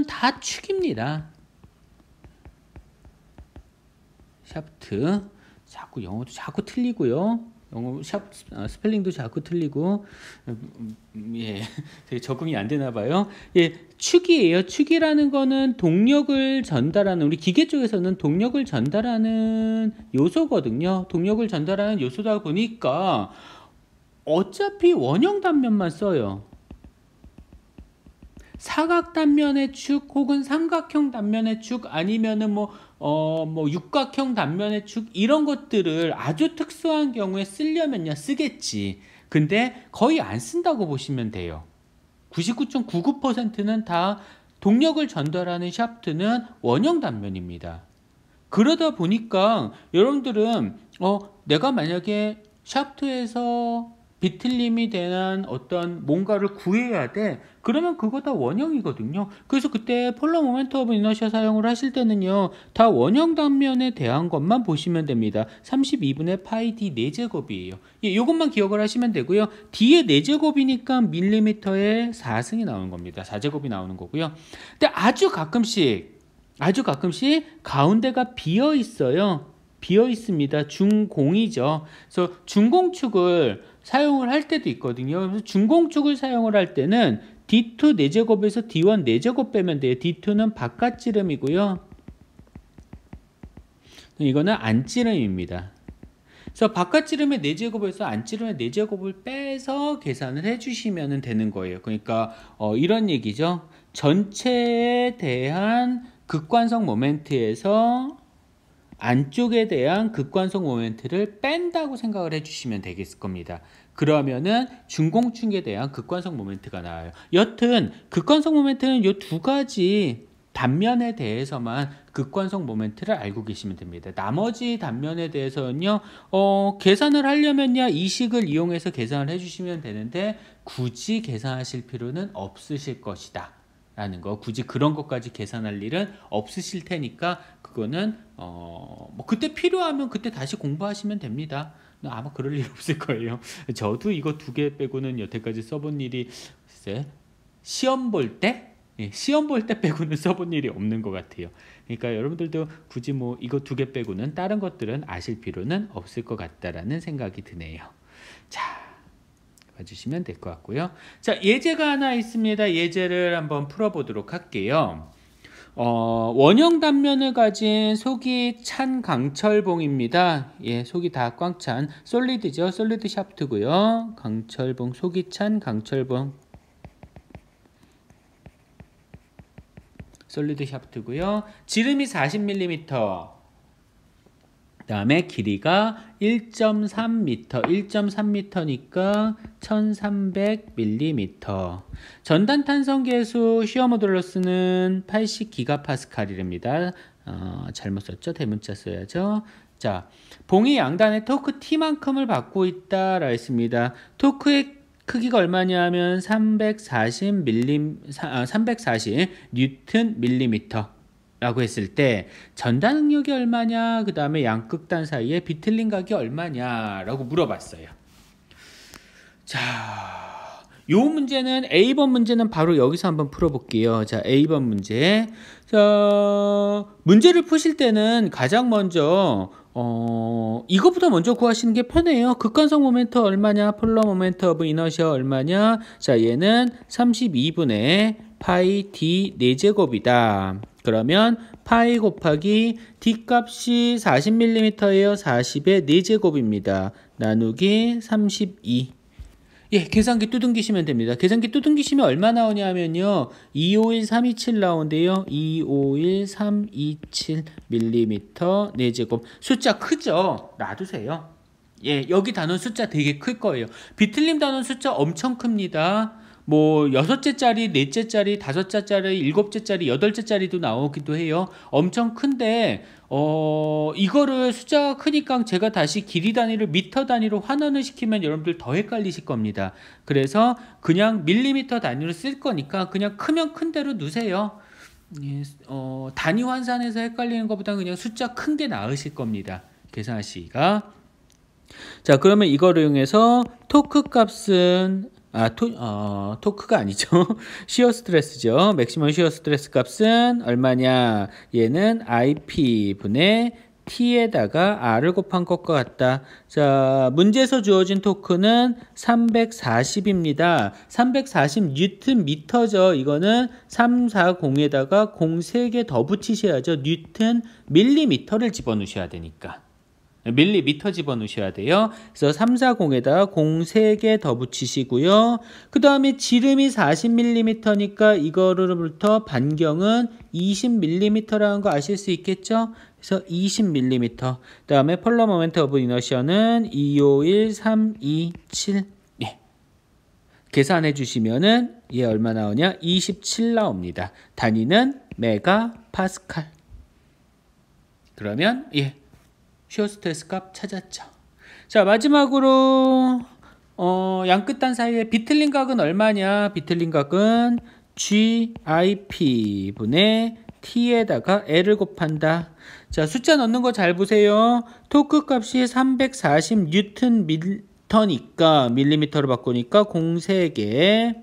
다 축입니다. 샤프트. 자꾸 영어도 자꾸 틀리고요. 영어 스펠링도 자꾸 틀리고 예, 되게 적응이 안 되나 봐요. 예, 축이에요. 축이라는 거는 동력을 전달하는 우리 기계 쪽에서는 동력을 전달하는 요소거든요. 동력을 전달하는 요소다 보니까 어차피 원형 단면만 써요. 사각 단면의 축 혹은 삼각형 단면의 축 아니면은 뭐 육각형 단면의 축 이런 것들을 아주 특수한 경우에 쓰려면요 쓰겠지. 근데 거의 안 쓴다고 보시면 돼요. 99.99%는 다 동력을 전달하는 샤프트는 원형 단면입니다. 그러다 보니까 여러분들은 내가 만약에 샤프트에서 비틀림이 대한 어떤 뭔가를 구해야 돼. 그러면 그거 다 원형이거든요. 그래서 그때 폴러 모멘트 오브 이너시아 사용을 하실 때는요. 다 원형 단면에 대한 것만 보시면 됩니다. 32분의 파이 d 4제곱이에요. 예, 이것만 기억을 하시면 되고요. D의 4제곱이니까 밀리미터에 4승이 나오는 겁니다. 4제곱이 나오는 거고요. 근데 아주 가끔씩 가운데가 비어 있어요. 비어 있습니다. 중공이죠. 그래서 중공축을 사용을 할 때도 있거든요. 그래서 중공축을 사용을 할 때는 D2 4제곱에서 D1 4제곱 빼면 돼요. D2는 바깥지름이고요. 이거는 안지름입니다. 그래서 바깥지름의 4제곱에서 안지름의 4제곱을 빼서 계산을 해주시면 되는 거예요. 그러니까 이런 얘기죠. 전체에 대한 극관성 모멘트에서 안쪽에 대한 극관성 모멘트를 뺀다고 생각을 해주시면 되겠을 겁니다. 그러면은 중공축에 대한 극관성 모멘트가 나와요. 여튼 극관성 모멘트는 이 두 가지 단면에 대해서만 극관성 모멘트를 알고 계시면 됩니다. 나머지 단면에 대해서는요, 계산을 하려면요, 이 식을 이용해서 계산을 해주시면 되는데 굳이 계산하실 필요는 없으실 것이다. 라는 거, 굳이 그런 것까지 계산할 일은 없으실 테니까 그거는 뭐 그때 필요하면 그때 다시 공부하시면 됩니다. 아마 그럴 일 없을 거예요. 저도 이거 두 개 빼고는 여태까지 써본 일이 글쎄 시험 볼 때 빼고는 써본 일이 없는 것 같아요. 그러니까 여러분들도 굳이 뭐 이거 두 개 빼고는 다른 것들은 아실 필요는 없을 것 같다라는 생각이 드네요. 자, 봐주시면 될 것 같고요. 자, 예제가 하나 있습니다. 예제를 한번 풀어보도록 할게요. 원형 단면을 가진 속이 찬 강철봉입니다. 예, 속이 다 꽉 찬 솔리드죠. 솔리드 샤프트고요. 강철봉, 속이 찬 강철봉. 솔리드 샤프트고요. 지름이 40mm. 그다음에 길이가 1.3m, 1.3m니까 1300mm. 전단 탄성 계수 시어 모듈러스는 80GPa이랍니다. 잘못 썼죠? 대문자 써야죠. 자, 봉이 양단의 토크 T만큼을 받고 있다라 했습니다. 토크의 크기가 얼마냐면 340 뉴턴 밀리미터. 라고 했을 때 전단 응력이 얼마냐, 그 다음에 양극단 사이에 비틀림 각이 얼마냐 라고 물어봤어요. 자, 요 문제는 A번 문제는 바로 여기서 한번 풀어볼게요. 자, A번 문제. 자, 문제를 푸실 때는 가장 먼저 이거보다 먼저 구하시는 게 편해요. 극관성 모멘트 얼마냐? 폴러 모멘트 오브 이너시아 얼마냐? 자, 얘는 32분의 파이 d 4제곱이다. 그러면 파이 곱하기 d 값이 40mm예요. 40의 4제곱입니다. 나누기 32. 예, 계산기 두둥기시면 됩니다. 계산기 두둥기시면 얼마 나오냐 하면요. 251327 나오는데요. 251327mm 4제곱. 숫자 크죠? 놔두세요. 예, 여기 단원 숫자 되게 클 거예요. 비틀림 단원 숫자 엄청 큽니다. 뭐 6째짜리, 4째짜리, 5째짜리, 7째짜리, 8째짜리도 나오기도 해요. 엄청 큰데 이거를 숫자가 크니까 제가 다시 길이 단위를 미터 단위로 환원을 시키면 여러분들 더 헷갈리실 겁니다. 그래서 그냥 밀리미터 단위로 쓸 거니까 그냥 크면 큰 대로 누세요. 예, 단위 환산해서 헷갈리는 것보다 그냥 숫자 큰 게 나으실 겁니다. 계산하시기가. 자, 그러면 이거를 이용해서 토크 값은 토크가 아니죠. 시어 스트레스죠. 맥시멈 시어 스트레스 값은 얼마냐? 얘는 IP 분의 T에다가 R을 곱한 것과 같다. 자, 문제에서 주어진 토크는 340입니다. 340 뉴턴 미터죠. 이거는 340에다가 0 3개 더 붙이셔야죠. 뉴턴 밀리미터를 집어넣으셔야 되니까. 밀리미터 집어넣으셔야 돼요. 그래서 340에다가 0 3개 더 붙이시고요. 그 다음에 지름이 40mm니까 이거로부터 반경은 20mm라는 거 아실 수 있겠죠? 그래서 20mm. 그 다음에 폴러 모멘트 오브 이너시아는 251327. 예. 계산해 주시면은 얘 얼마 나오냐? 27 나옵니다. 단위는 메가 파스칼. 그러면 예. 시어 스트레스 값 찾았죠. 자, 마지막으로 양끝단 사이에 비틀린 각은 얼마냐? 비틀린 각은 GIP 분의 T에다가 L을 곱한다. 자, 숫자 넣는 거 잘 보세요. 토크 값이 340 뉴턴 미터니까 밀리미터로 바꾸니까 0 3개.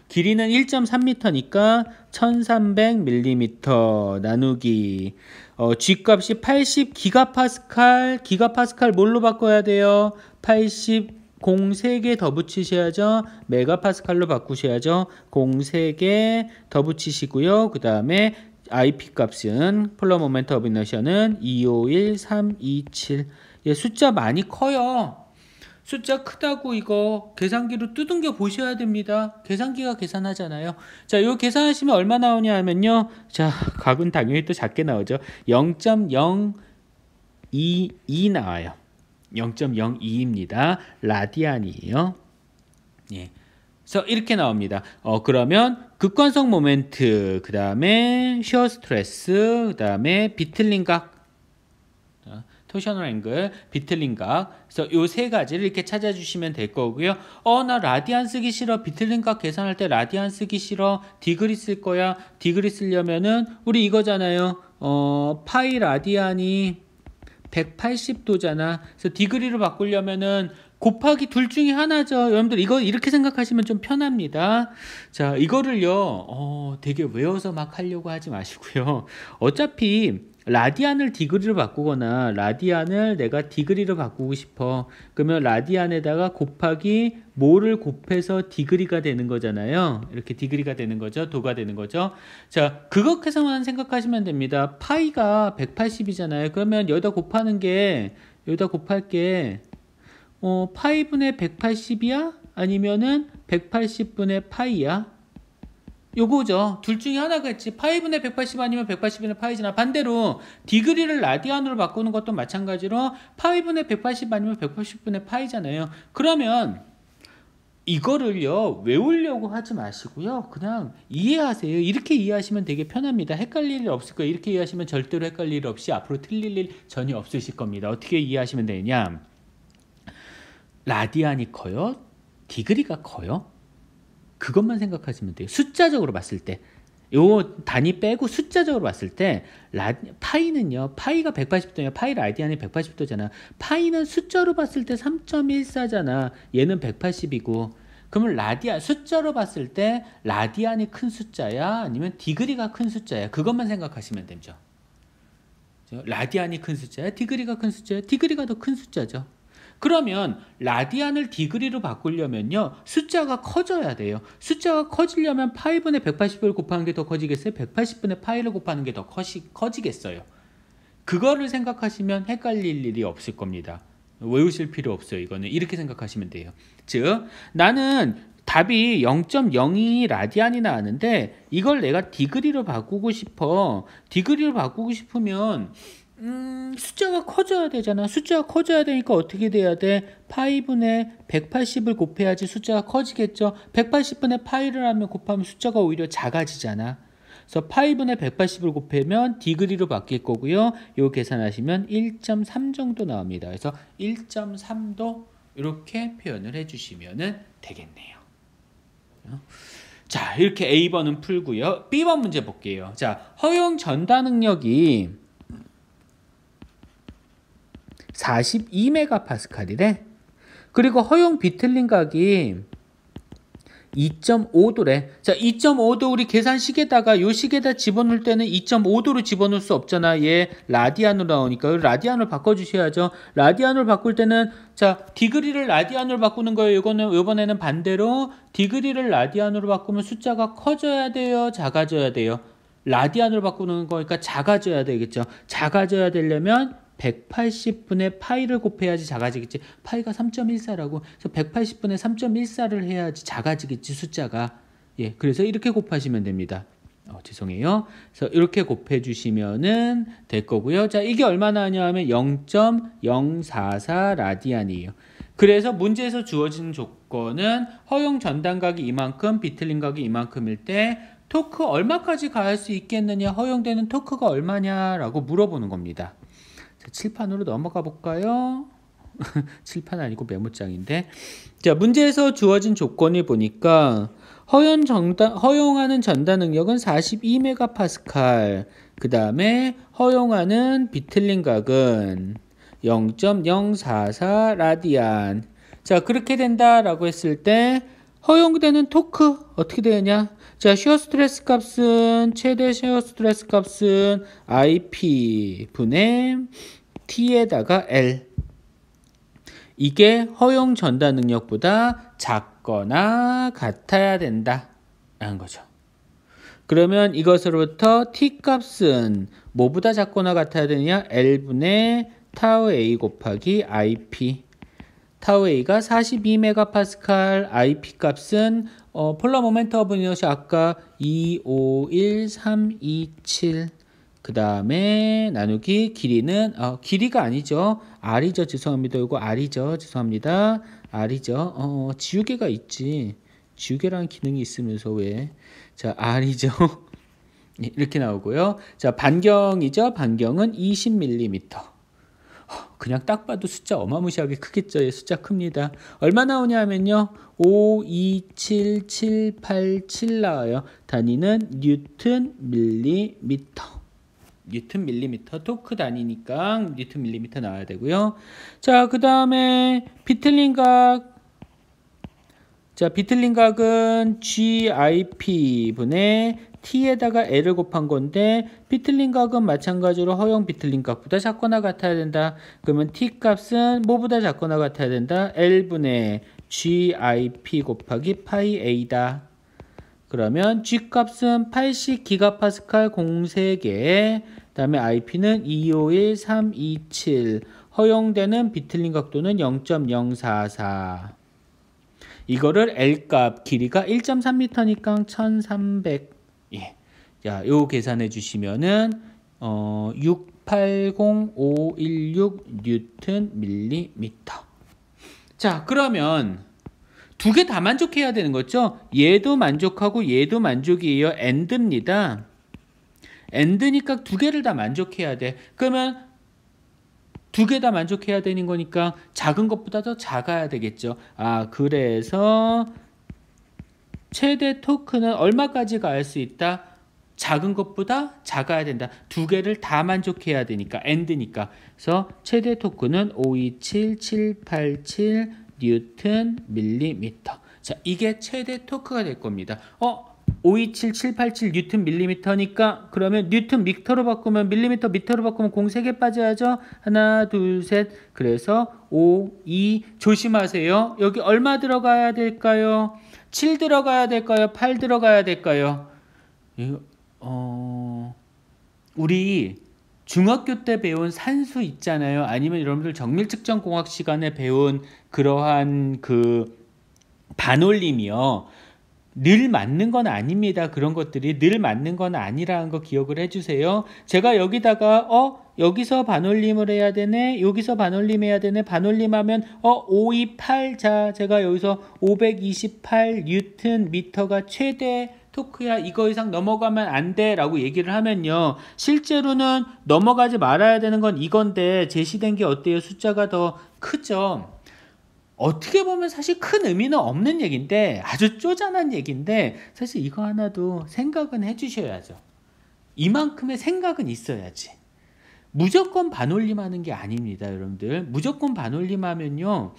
길이는 1.3m니까 1300mm 나누기 G 값이 80 기가파스칼. 기가파스칼 뭘로 바꿔야 돼요? 80 0 3개 더 붙이셔야죠. 메가파스칼로 바꾸셔야죠. 0 3개 더 붙이시고요. 그 다음에 IP 값은 폴러 모멘트 오브 이너시아는 251327. 예, 숫자 많이 커요. 숫자 크다고 이거 계산기로 두둥겨 보셔야 됩니다. 계산기가 계산하잖아요. 자, 요 계산하시면 얼마 나오냐 하면요. 자, 각은 당연히 또 작게 나오죠. 0.022 나와요. 0.02입니다. 라디안이에요. 예. 그래서 이렇게 나옵니다. 그러면 극관성 모멘트, 그 다음에 시어 스트레스, 그 다음에 비틀린 각, 토셔널 앵글, 비틀린 각. 그래서 요 세 가지를 이렇게 찾아주시면 될 거고요. 나 라디안 쓰기 싫어. 비틀린 각 계산할 때 라디안 쓰기 싫어. 디그리 쓸 거야. 디그리 쓰려면은 우리 이거잖아요. 파이 라디안이 180도잖아. 그래서 디그리로 바꾸려면은 곱하기 둘 중에 하나죠. 여러분들 이거 이렇게 생각하시면 좀 편합니다. 자, 이거를요. 되게 외워서 막 하려고 하지 마시고요. 어차피 라디안을 디그리로 바꾸거나 라디안을 내가 디그리로 바꾸고 싶어. 그러면 라디안에다가 곱하기 뭐를 곱해서 디그리가 되는 거잖아요. 이렇게 디그리가 되는 거죠. 도가 되는 거죠. 자, 그것에서만 생각하시면 됩니다. 파이가 180이잖아요. 그러면 여기다 곱하는 게 여기다 곱할 게 파이분의 180이야? 아니면은 180분의 파이야? 요거죠. 둘 중에 하나겠지. 파이분의 180 아니면 180분의 파이잖아. 반대로 디그리를 라디안으로 바꾸는 것도 마찬가지로 파이분의 180 아니면 180분의 파이잖아요. 그러면 이거를요 외우려고 하지 마시고요. 그냥 이해하세요. 이렇게 이해하시면 되게 편합니다. 헷갈릴 일 없을 거예요. 이렇게 이해하시면 절대로 헷갈릴 일 없이 앞으로 틀릴 일 전혀 없으실 겁니다. 어떻게 이해하시면 되냐? 라디안이 커요? 디그리가 커요? 그것만 생각하시면 돼요. 숫자적으로 봤을 때. 요 단위 빼고 숫자적으로 봤을 때 파이는요. 파이가 180도냐. 파이 라디안이 180도잖아. 파이는 숫자로 봤을 때 3.14잖아. 얘는 180이고. 그러면 라디안 숫자로 봤을 때 라디안이 큰 숫자야? 아니면 디그리가 큰 숫자야? 그것만 생각하시면 되죠. 라디안이 큰 숫자야? 디그리가 큰 숫자야? 디그리가 더 큰 숫자죠. 그러면 라디안을 디그리로 바꾸려면요. 숫자가 커져야 돼요. 숫자가 커지려면 파이분의 180을 곱하는 게 더 커지겠어요? 180분의 파이를 곱하는 게 더 커지겠어요. 그거를 생각하시면 헷갈릴 일이 없을 겁니다. 외우실 필요 없어요. 이거는 이렇게 생각하시면 돼요. 즉 나는 답이 0.02 라디안이 나왔는데 이걸 내가 디그리로 바꾸고 싶어. 디그리로 바꾸고 싶으면 숫자가 커져야 되잖아. 숫자가 커져야 되니까 어떻게 돼야 돼? 파이분의 180을 곱해야지 숫자가 커지겠죠. 180분의 파이를 하면 곱하면 숫자가 오히려 작아지잖아. 그래서 파이분의 180을 곱하면 디그리로 바뀔 거고요. 요 계산하시면 1.3 정도 나옵니다. 그래서 1.3도 이렇게 표현을 해주시면 되겠네요. 자, 이렇게 A번은 풀고요. B번 문제 볼게요. 자, 허용 전달 능력이 42메가파스칼이래. 그리고 허용 비틀린 각이 2.5도래. 자, 2.5도 우리 계산식에다가 요 식에다 집어넣을 때는 2.5도로 집어넣을 수 없잖아. 얘 라디안으로 나오니까 라디안으로 바꿔주셔야죠. 라디안으로 바꿀 때는 자 디그리를 라디안으로 바꾸는 거예요. 이번에는 반대로 디그리를 라디안으로 바꾸면 숫자가 커져야 돼요. 작아져야 돼요. 라디안으로 바꾸는 거니까 작아져야 되겠죠. 작아져야 되려면 180분의 파이를 곱해야지 작아지겠지. 파이가 3.14라고. 그래서 180분의 3.14를 해야지 작아지겠지 숫자가. 예, 그래서 이렇게 곱하시면 됩니다. 죄송해요. 그래서 이렇게 곱해 주시면은 될 거고요. 자, 이게 얼마나 하냐면 0.044 라디안이에요. 그래서 문제에서 주어진 조건은 허용 전단각이 이만큼, 비틀린 각이 이만큼일 때 토크 얼마까지 가할 수 있겠느냐, 허용되는 토크가 얼마냐라고 물어보는 겁니다. 칠판으로 넘어가 볼까요? 칠판 아니고 메모장인데. 자, 문제에서 주어진 조건을 보니까 허용하는 전달 능력은 42메가파스칼. 그 다음에 허용하는 비틀린 각은 0.044 라디안. 자, 그렇게 된다라고 했을 때 허용되는 토크 어떻게 되느냐? 자, 시어 스트레스 값은 최대 시어 스트레스 값은 IP 분의 T에다가 L. 이게 허용 전달 능력보다 작거나 같아야 된다 라는 거죠. 그러면 이것으로부터 T 값은 뭐보다 작거나 같아야 되느냐? L분의 타우 A 곱하기 IP. 타우 A가 42메가파스칼, IP 값은 폴라 모멘트 오브 이너시 아까 251327. 그 다음에 나누기 길이는 길이가 아니죠. R이죠. 죄송합니다. 이거 R이죠. 죄송합니다. R이죠. 지우개가 있지. 지우개라는 기능이 있으면서 왜? 자, R이죠. 이렇게 나오고요. 자, 반경이죠. 반경은 20mm. 그냥 딱 봐도 숫자 어마무시하게 크겠죠. 예, 숫자 큽니다. 얼마 나오냐면요. 52787 나와요. 단위는 뉴튼 밀리미터. 뉴튼 밀리미터. 토크 단위니까 뉴튼 밀리미터 나와야 되고요. 자, 그 다음에 비틀린 각. 자, 비틀린 각은 GIP 분의 T에다가 L을 곱한 건데 비틀린 각은 마찬가지로 허용 비틀린 각보다 작거나 같아야 된다. 그러면 T 값은 뭐보다 작거나 같아야 된다? L분의 GIP 곱하기 파이 A다. 그러면 G 값은 80기가파스칼 공세개, 그다음에 IP는 251327, 허용되는 비틀린 각도는 0.044. 이거를 L 값 길이가 1.3m니까 1300. 예. 자, 요 계산해 주시면은 680516 뉴튼 밀리미터. 자, 그러면 두 개 다 만족해야 되는 거죠? 얘도 만족하고 얘도 만족이에요. AND입니다. AND니까 두 개를 다 만족해야 돼. 그러면 두 개 다 만족해야 되는 거니까 작은 것보다 더 작아야 되겠죠. 그래서 최대 토크는 얼마까지 갈 수 있다? 작은 것보다 작아야 된다. 두 개를 다 만족해야 되니까 AND니까. 그래서 최대 토크는 527787 뉴튼 밀리미터. 자, 이게 최대 토크가 될 겁니다. 527787 뉴턴 밀리미터니까 그러면 뉴턴 미터로 바꾸면 밀리미터 미터로 바꾸면 공 3개 빠져야죠. 하나 둘 셋. 그래서 5, 2 조심하세요. 여기 얼마 들어가야 될까요? 7 들어가야 될까요? 8 들어가야 될까요? 우리 중학교 때 배운 산수 있잖아요. 아니면 여러분들 정밀측정공학 시간에 배운 그러한 그 반올림이요. 늘 맞는 건 아닙니다. 그런 것들이 늘 맞는 건 아니라는 거 기억을 해주세요. 제가 여기다가 여기서 반올림을 해야 되네. 여기서 반올림 해야 되네. 반올림하면 528. 자, 제가 여기서 528 뉴턴 미터가 최대 토크야. 이거 이상 넘어가면 안 돼 라고 얘기를 하면요. 실제로는 넘어가지 말아야 되는 건 이건데 제시된 게 어때요? 숫자가 더 크죠. 어떻게 보면 사실 큰 의미는 없는 얘기인데 아주 쪼잔한 얘기인데 사실 이거 하나도 생각은 해주셔야죠. 이만큼의 생각은 있어야지. 무조건 반올림하는 게 아닙니다. 여러분들 무조건 반올림하면요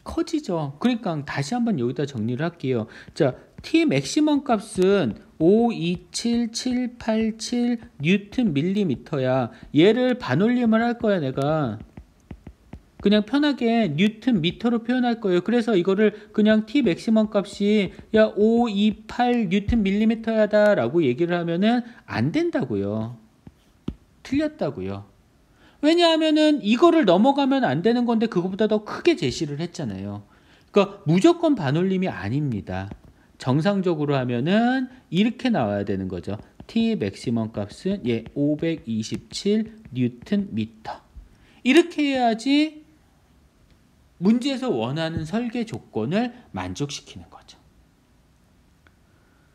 커지죠. 그러니까 다시 한번 여기다 정리를 할게요. 자, T 맥시멈 값은 527787 뉴턴 밀리미터야. 얘를 반올림을 할 거야. 내가 그냥 편하게 뉴턴 미터로 표현할 거예요. 그래서 이거를 그냥 T 맥시멈 값이 528 뉴턴 밀리미터야다 라고 얘기를 하면은 안 된다고요. 틀렸다고요. 왜냐하면은 이거를 넘어가면 안 되는 건데 그거보다 더 크게 제시를 했잖아요. 그러니까 무조건 반올림이 아닙니다. 정상적으로 하면은 이렇게 나와야 되는 거죠. T 맥시멈 값은 527 뉴턴 미터. 이렇게 해야지 문제에서 원하는 설계 조건을 만족시키는 거죠.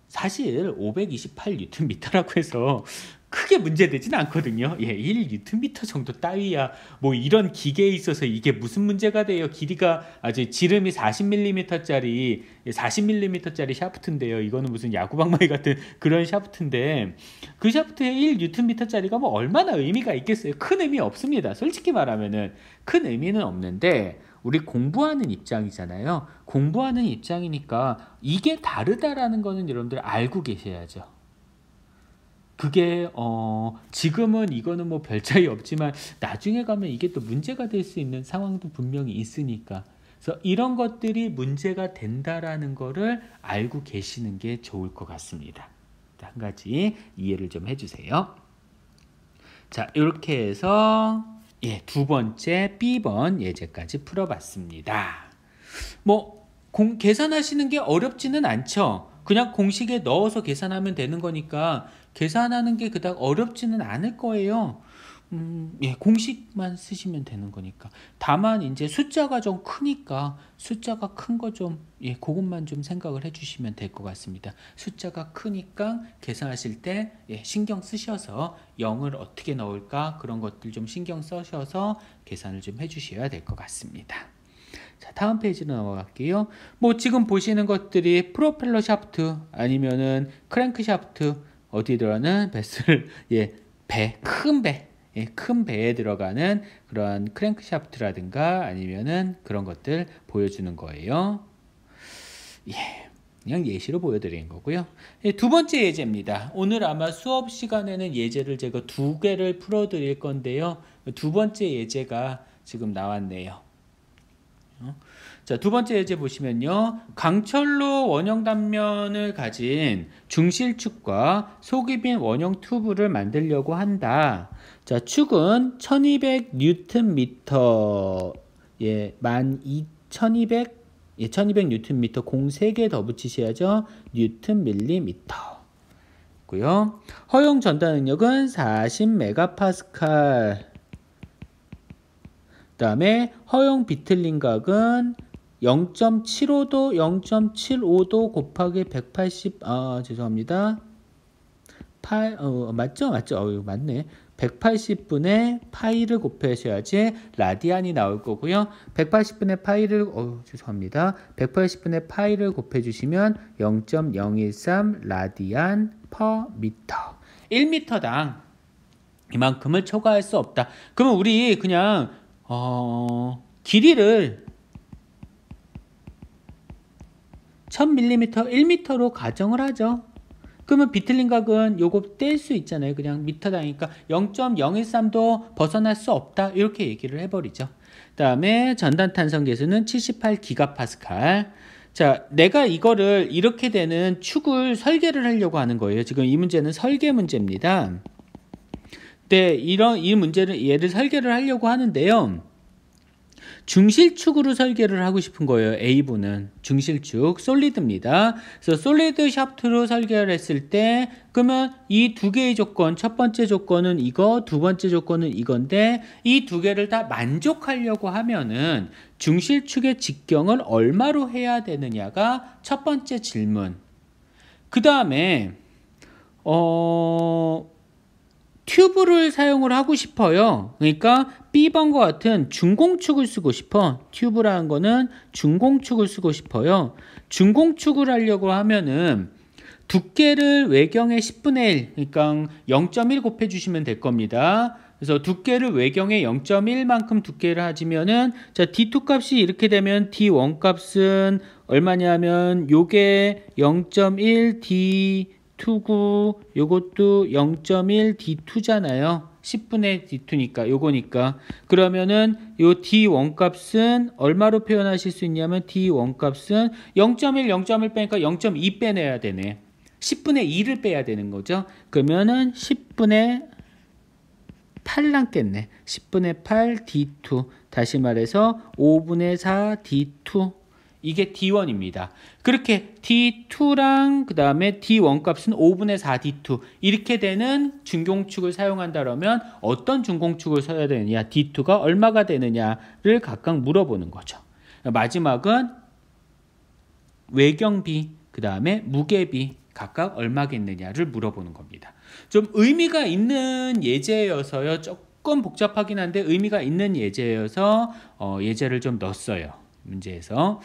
사실 528 뉴턴 미터라고 해서 크게 문제되진 않거든요. 1 뉴턴 미터 정도 따위야. 뭐 이런 기계에 있어서 이게 무슨 문제가 돼요. 길이가 아주 지름이 40mm짜리 40mm짜리 샤프트인데요. 이거는 무슨 야구방망이 같은 그런 샤프트인데 그 샤프트에 1 뉴턴 미터짜리가 뭐 얼마나 의미가 있겠어요. 큰 의미 없습니다. 솔직히 말하면은 큰 의미는 없는데 우리 공부하는 입장이잖아요. 공부하는 입장이니까 이게 다르다라는 거는 여러분들 알고 계셔야죠. 그게 지금은 이거는 뭐 별 차이 없지만 나중에 가면 이게 또 문제가 될 수 있는 상황도 분명히 있으니까 그래서 이런 것들이 문제가 된다라는 거를 알고 계시는 게 좋을 것 같습니다. 한 가지 이해를 좀 해주세요. 자, 이렇게 해서 두 번째 B번 예제까지 풀어봤습니다. 뭐 계산하시는 게 어렵지는 않죠. 그냥 공식에 넣어서 계산하면 되는 거니까 계산하는 게 그닥 어렵지는 않을 거예요. 공식만 쓰시면 되는 거니까. 다만 이제 숫자가 좀 크니까 숫자가 큰 거 좀 그것만 좀 생각을 해주시면 될 것 같습니다. 숫자가 크니까 계산하실 때 신경 쓰셔서 0을 어떻게 넣을까 그런 것들 좀 신경 쓰셔서 계산을 좀 해주셔야 될 것 같습니다. 자, 다음 페이지로 넘어갈게요. 뭐 지금 보시는 것들이 프로펠러 샤프트 아니면은 크랭크 샤프트 어디에 들어가는 베슬 큰 배에 들어가는 그런 크랭크 샤프트라든가 아니면은 그런 것들 보여주는 거예요. 그냥 예시로 보여드리는 거고요. 두 번째 예제입니다. 오늘 아마 수업 시간에는 예제를 제가 2개를 풀어드릴 건데요. 두 번째 예제가 지금 나왔네요. 자, 두 번째 예제 보시면요. 강철로 원형 단면을 가진 중실축과 속이 빈 원형 튜브를 만들려고 한다. 자, 축은 1200 뉴턴 미터 1200 뉴턴 미터 공 3개 더 붙이셔야죠. 뉴턴 밀리미터 고요. 허용 전달 능력은 40 메가파스칼. 그다음에 허용 비틀림 각은 0.75도 0.75도 곱하기 180 죄송합니다. 맞죠? 맞네. 180분의 파이를 곱하셔야지 라디안이 나올 거고요. 180분의 파이를 죄송합니다. 180분의 파이를 곱해 주시면 0.013 라디안 퍼 미터. 1미터당 이만큼을 초과할 수 없다. 그러면 우리 그냥 길이를 1000mm 1m로 가정을 하죠. 그러면 비틀린 각은 요거 뗄 수 있잖아요. 그냥 미터 단위니까 0.013도 벗어날 수 없다. 이렇게 얘기를 해버리죠. 그다음에 전단탄성 계수는 78기가파스칼. 자, 내가 이거를 이렇게 되는 축을 설계를 하려고 하는 거예요. 지금 이 문제는 설계 문제입니다. 네, 이 문제를 얘를 설계를 하려고 하는데요. 중실축으로 설계를 하고 싶은 거예요. A부는 중실축 솔리드입니다. 그래서 솔리드 샤프트로 설계를 했을 때 그러면 이 두 개의 조건, 첫 번째 조건은 이거, 두 번째 조건은 이건데 이 두 개를 다 만족하려고 하면은 중실축의 직경을 얼마로 해야 되느냐가 첫 번째 질문. 그 다음에 튜브를 사용을 하고 싶어요. 그러니까 B번과 같은 중공축을 쓰고 싶어. 튜브라는 거는 중공축을 쓰고 싶어요. 중공축을 하려고 하면은 두께를 외경의 10분의 1, 그러니까 0.1 곱해주시면 될 겁니다. 그래서 두께를 외경의 0.1만큼 두께를 하시면은 자, D2 값이 이렇게 되면 D1 값은 얼마냐면 요게 0.1 D2고 요것도 0.1 D2잖아요. 10분의 D2니까 요거니까 그러면은 요 D1 값은 얼마로 표현하실 수 있냐면 D1 값은 0.1 0.1 빼니까 0.2 빼내야 되네. 10분의 2를 빼야 되는 거죠. 그러면은 10분의 8 남겠네. 10분의 8 D2 다시 말해서 5분의 4 D2 이게 D1입니다. 그렇게 D2랑 그 다음에 D1 값은 5분의 4 D2 이렇게 되는 중공축을 사용한다 그러면 어떤 중공축을 써야 되느냐 D2가 얼마가 되느냐를 각각 물어보는 거죠. 마지막은 외경비 그 다음에 무게비 각각 얼마겠느냐를 물어보는 겁니다. 좀 의미가 있는 예제여서요. 조금 복잡하긴 한데 의미가 있는 예제여서 예제를 좀 넣었어요. 문제에서.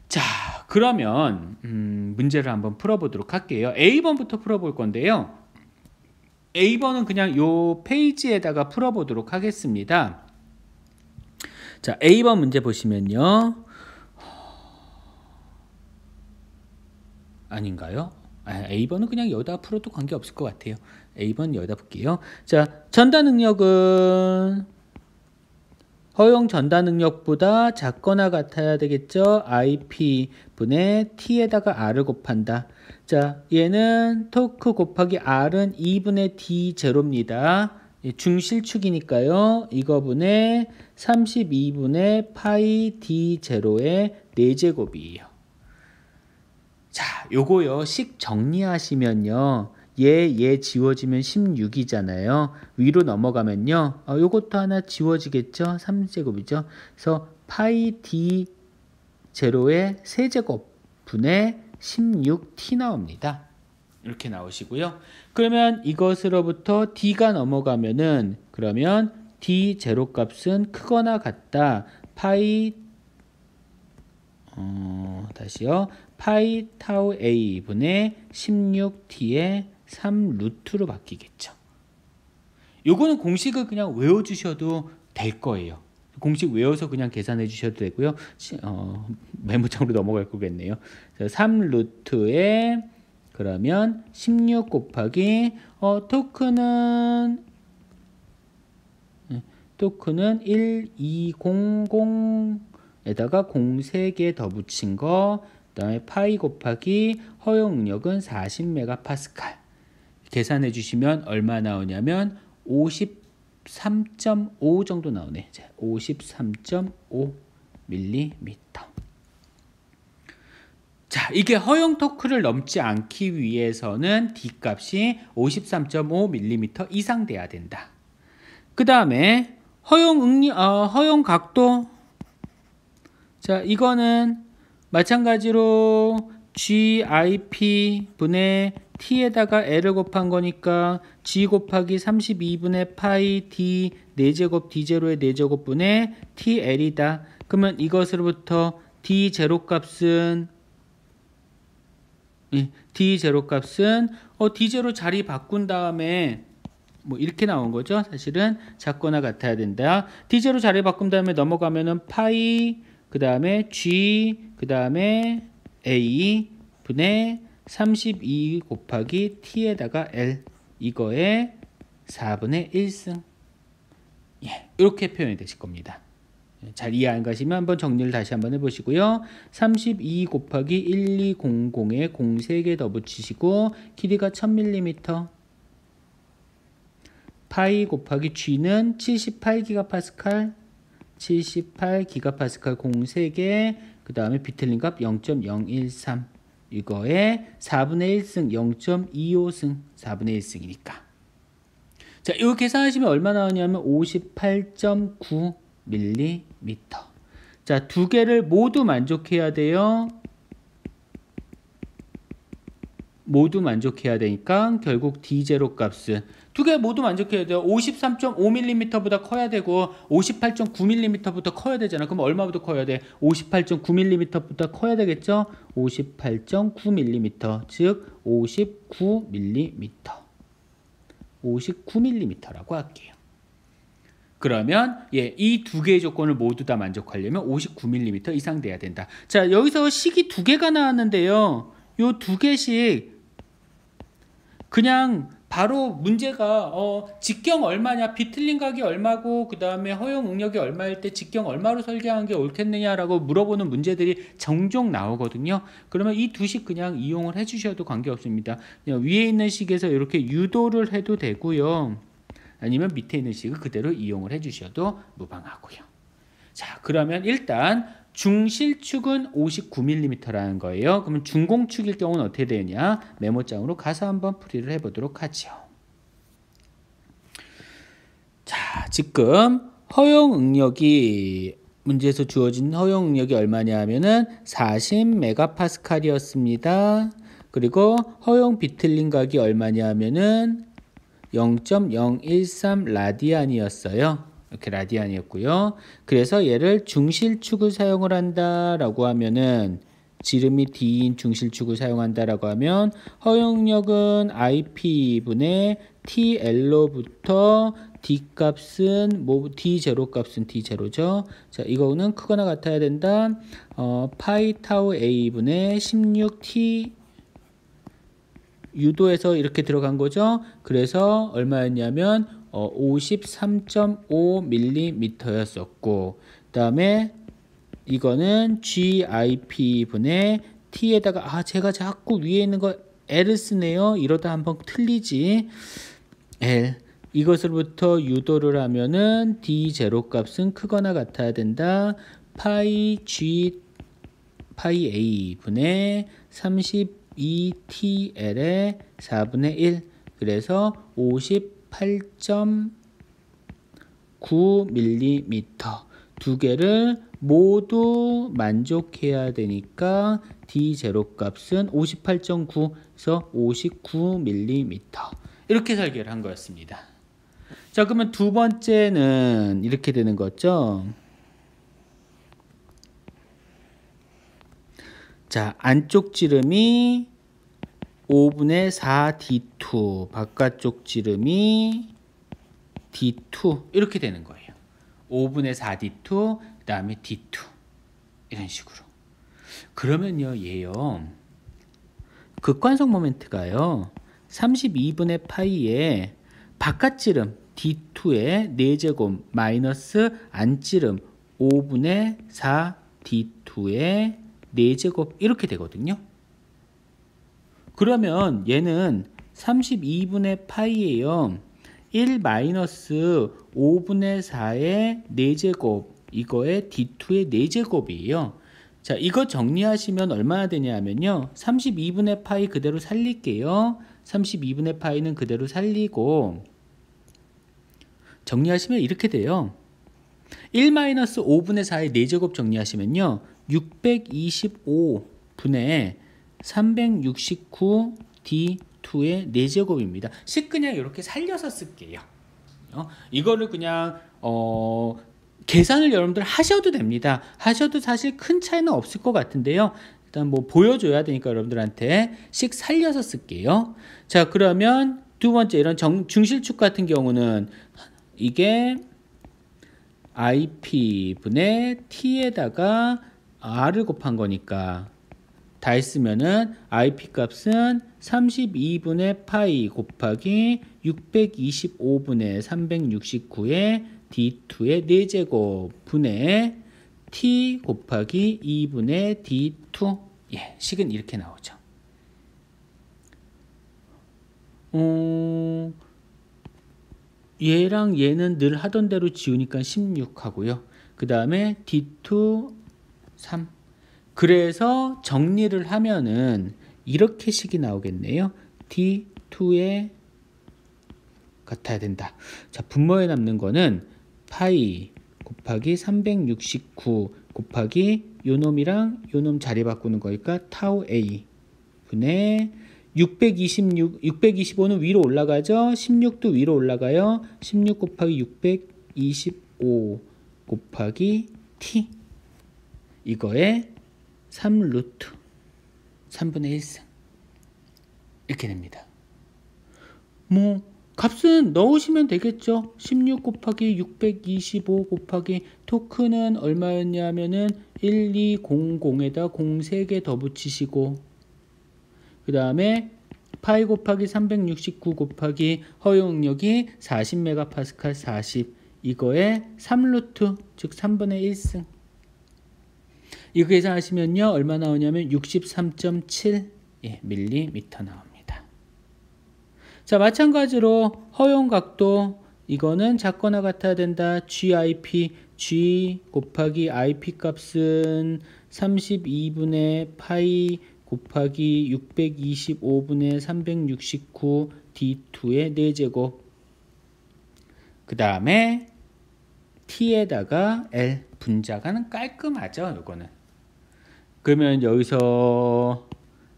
자, 그러면 문제를 한번 풀어보도록 할게요. A번부터 풀어볼 건데요. A번은 그냥 요 페이지에다가 풀어보도록 하겠습니다. 자, A번 문제 보시면요. 아닌가요? A번은 그냥 여기다 풀어도 관계없을 것 같아요. A번 여기다 볼게요. 자, 전달 능력은 허용 전달 능력보다 작거나 같아야 되겠죠. IP분의 T에다가 R을 곱한다. 자, 얘는 토크 곱하기 R은 2분의 D0입니다. 중실축이니까요. 이거분의 32분의 파이 D0의 4제곱이에요. 자, 요거요. 식 정리하시면요. 얘 지워지면 16이잖아요. 위로 넘어가면요. 요것도 하나 지워지겠죠. 3제곱이죠. 그래서 파이 D0의 세제곱 분의 16T 나옵니다. 이렇게 나오시고요. 그러면 이것으로부터 D가 넘어가면은 그러면 D0 값은 크거나 같다. 파이 다시요. 파이 타우 A 분의 16T의 3루트로 바뀌겠죠. 요거는 공식을 그냥 외워주셔도 될 거예요. 공식 외워서 그냥 계산해 주셔도 되고요. 메모장으로 넘어갈 거겠네요. 3루트에 그러면 16 곱하기 토크는 1200에다가 0 3개 더 붙인 거 그다음에 파이 곱하기 허용 능력은 40메가파스칼 계산해 주시면 얼마 나오냐면 53.5 정도 나오네. 53.5 밀리미터. 자, 이게 허용 토크를 넘지 않기 위해서는 D 값이 53.5 밀리미터 이상 돼야 된다. 그 다음에 허용 각도. 자, 이거는 마찬가지로 GIP 분의 T에다가 L을 곱한 거니까 G 곱하기 32분의 파이 D 4제곱 D0의 4제곱 분의 TL이다. 그러면 이것으로부터 D0 값은 D0 자리 바꾼 다음에 뭐 이렇게 나온 거죠. 사실은 작거나 같아야 된다. D0 자리 바꾼 다음에 넘어가면은 파이 그 다음에 G 그 다음에 A 분의 32 곱하기 t에다가 L 이거의 4분의 1승. 예, 이렇게 표현이 되실 겁니다. 잘 이해 안 가시면 한번 정리를 다시 한번 해보시고요. 32 곱하기 1200에 0 3개 더 붙이시고 길이가 1000mm. 파이 곱하기 G는 78GPa 78GPa 0 3개 그 다음에 비틀린 값 0.013 이거에 4분의 1승 0.25승 4분의 1승이니까 자, 이거 계산하시면 얼마 나오냐면 58.9mm. 자, 두 개를 모두 만족해야 돼요. 모두 만족해야 되니까 결국 D0 값은 두 개 모두 만족해야 돼요. 53.5mm보다 커야 되고 58.9mm보다 커야 되잖아. 그럼 얼마보다 커야 돼? 58.9mm보다 커야 되겠죠? 58.9mm 즉 59mm 59mm라고 할게요. 그러면 예, 이 두 개의 조건을 모두 다 만족하려면 59mm 이상 돼야 된다. 자, 여기서 식이 두 개가 나왔는데요. 요 두 개씩 그냥 바로 문제가 직경 얼마냐, 비틀린 각이 얼마고 그 다음에 허용 응력이 얼마일 때 직경 얼마로 설계한 게 옳겠느냐라고 물어보는 문제들이 종종 나오거든요. 그러면 이 두 식 그냥 이용을 해주셔도 관계없습니다. 그냥 위에 있는 식에서 이렇게 유도를 해도 되고요. 아니면 밑에 있는 식을 그대로 이용을 해주셔도 무방하고요. 자, 그러면 일단 중실축은 59mm라는 거예요. 그러면 중공축일 경우는 어떻게 되느냐? 메모장으로 가서 한번 풀이를 해보도록 하죠. 자, 지금 허용 응력이 문제에서 주어진 허용 응력이 얼마냐 하면은 40MPa였습니다. 그리고 허용 비틀린 각이 얼마냐 하면은 0.013 라디안이었어요. 이렇게 라디안이었고요. 그래서 얘를 중실축을 사용을 한다라고 하면은 지름이 D인 중실축을 사용한다라고 하면 허용력은 IP분의 TL로부터 D 값은 D0 값은 D0죠. 자, 이거는 크거나 같아야 된다. 파이 타우 A분의 16T 유도에서 이렇게 들어간 거죠. 그래서 얼마였냐면 53.5mm였었고 그 다음에 이거는 GIP분의 T에다가 제가 자꾸 위에 있는 거 L을 쓰네요. 이러다 한번 틀리지. L 이것으로부터 유도를 하면은 D0 값은 크거나 같아야 된다. 파이 A분의 32TL의 4분의 1 그래서 58.9mm 두 개를 모두 만족해야 되니까 D0 값은 58.9에서 59mm 이렇게 설계를 한 거였습니다. 자, 그러면 두 번째는 이렇게 되는 거죠. 자, 안쪽 지름이 5분의 4 D2 바깥쪽 지름이 D2 이렇게 되는 거예요. 5분의 4 D2 그 다음에 D2 이런 식으로. 그러면요 얘요 극관성 모멘트가요 32분의 파이에 바깥지름 D2의 4제곱 마이너스 안지름 5분의 4 D2의 4제곱 이렇게 되거든요. 그러면 얘는 32분의 파이예요. 1 마이너스 5분의 4의 4제곱 이거의 D2의 4제곱이에요. 자, 이거 정리하시면 얼마나 되냐 하면요. 32분의 파이 그대로 살릴게요. 32분의 파이는 그대로 살리고 정리하시면 이렇게 돼요. 1 마이너스 5분의 4의 4제곱 정리하시면요. 625분의 369 D2의 4제곱입니다. 식 그냥 이렇게 살려서 쓸게요. 이거를 그냥 계산을 여러분들 하셔도 됩니다. 하셔도 사실 큰 차이는 없을 것 같은데요. 일단 뭐 보여줘야 되니까 여러분들한테 식 살려서 쓸게요. 자, 그러면 두 번째 이런 중실축 같은 경우는 이게 IP분의 T에다가 R을 곱한 거니까 다 했으면은 IP 값은 32분의 파이 곱하기 625분의 369의 D2의 4제곱 분의 T 곱하기 2분의 D2. 예, 식은 이렇게 나오죠. 얘랑 얘는 늘 하던 대로 지우니까 16 하고요. 그 다음에 D2 3. 그래서 정리를 하면은 이렇게 식이 나오겠네요. D2에 같아야 된다. 자, 분모에 남는 거는 파이 곱하기 369 곱하기 요놈이랑 요놈 자리 바꾸는 거니까 타우 A 분의 625는 위로 올라가죠. 16도 위로 올라가요. 16 곱하기 625 곱하기 T 이거에 3루트 3분의 1승 이렇게 됩니다. 뭐 값은 넣으시면 되겠죠. 16 곱하기 625 곱하기 토크는 얼마였냐면은 1200에다 0 3개 더 붙이시고 그 다음에 파이 곱하기 369 곱하기 허용력이 40메가파스칼 40 이거에 3루트 즉 3분의 1승 이거 계산하시면요 얼마 나오냐면 63.7 밀리미터 나옵니다. 자, 마찬가지로 허용각도 이거는 작거나 같아야 된다. GIP G 곱하기 IP 값은 32분의 파이 곱하기 625분의 369 D2의 4제곱 그 다음에 T에다가 L 분자가는 깔끔하죠. 요거는 그러면 여기서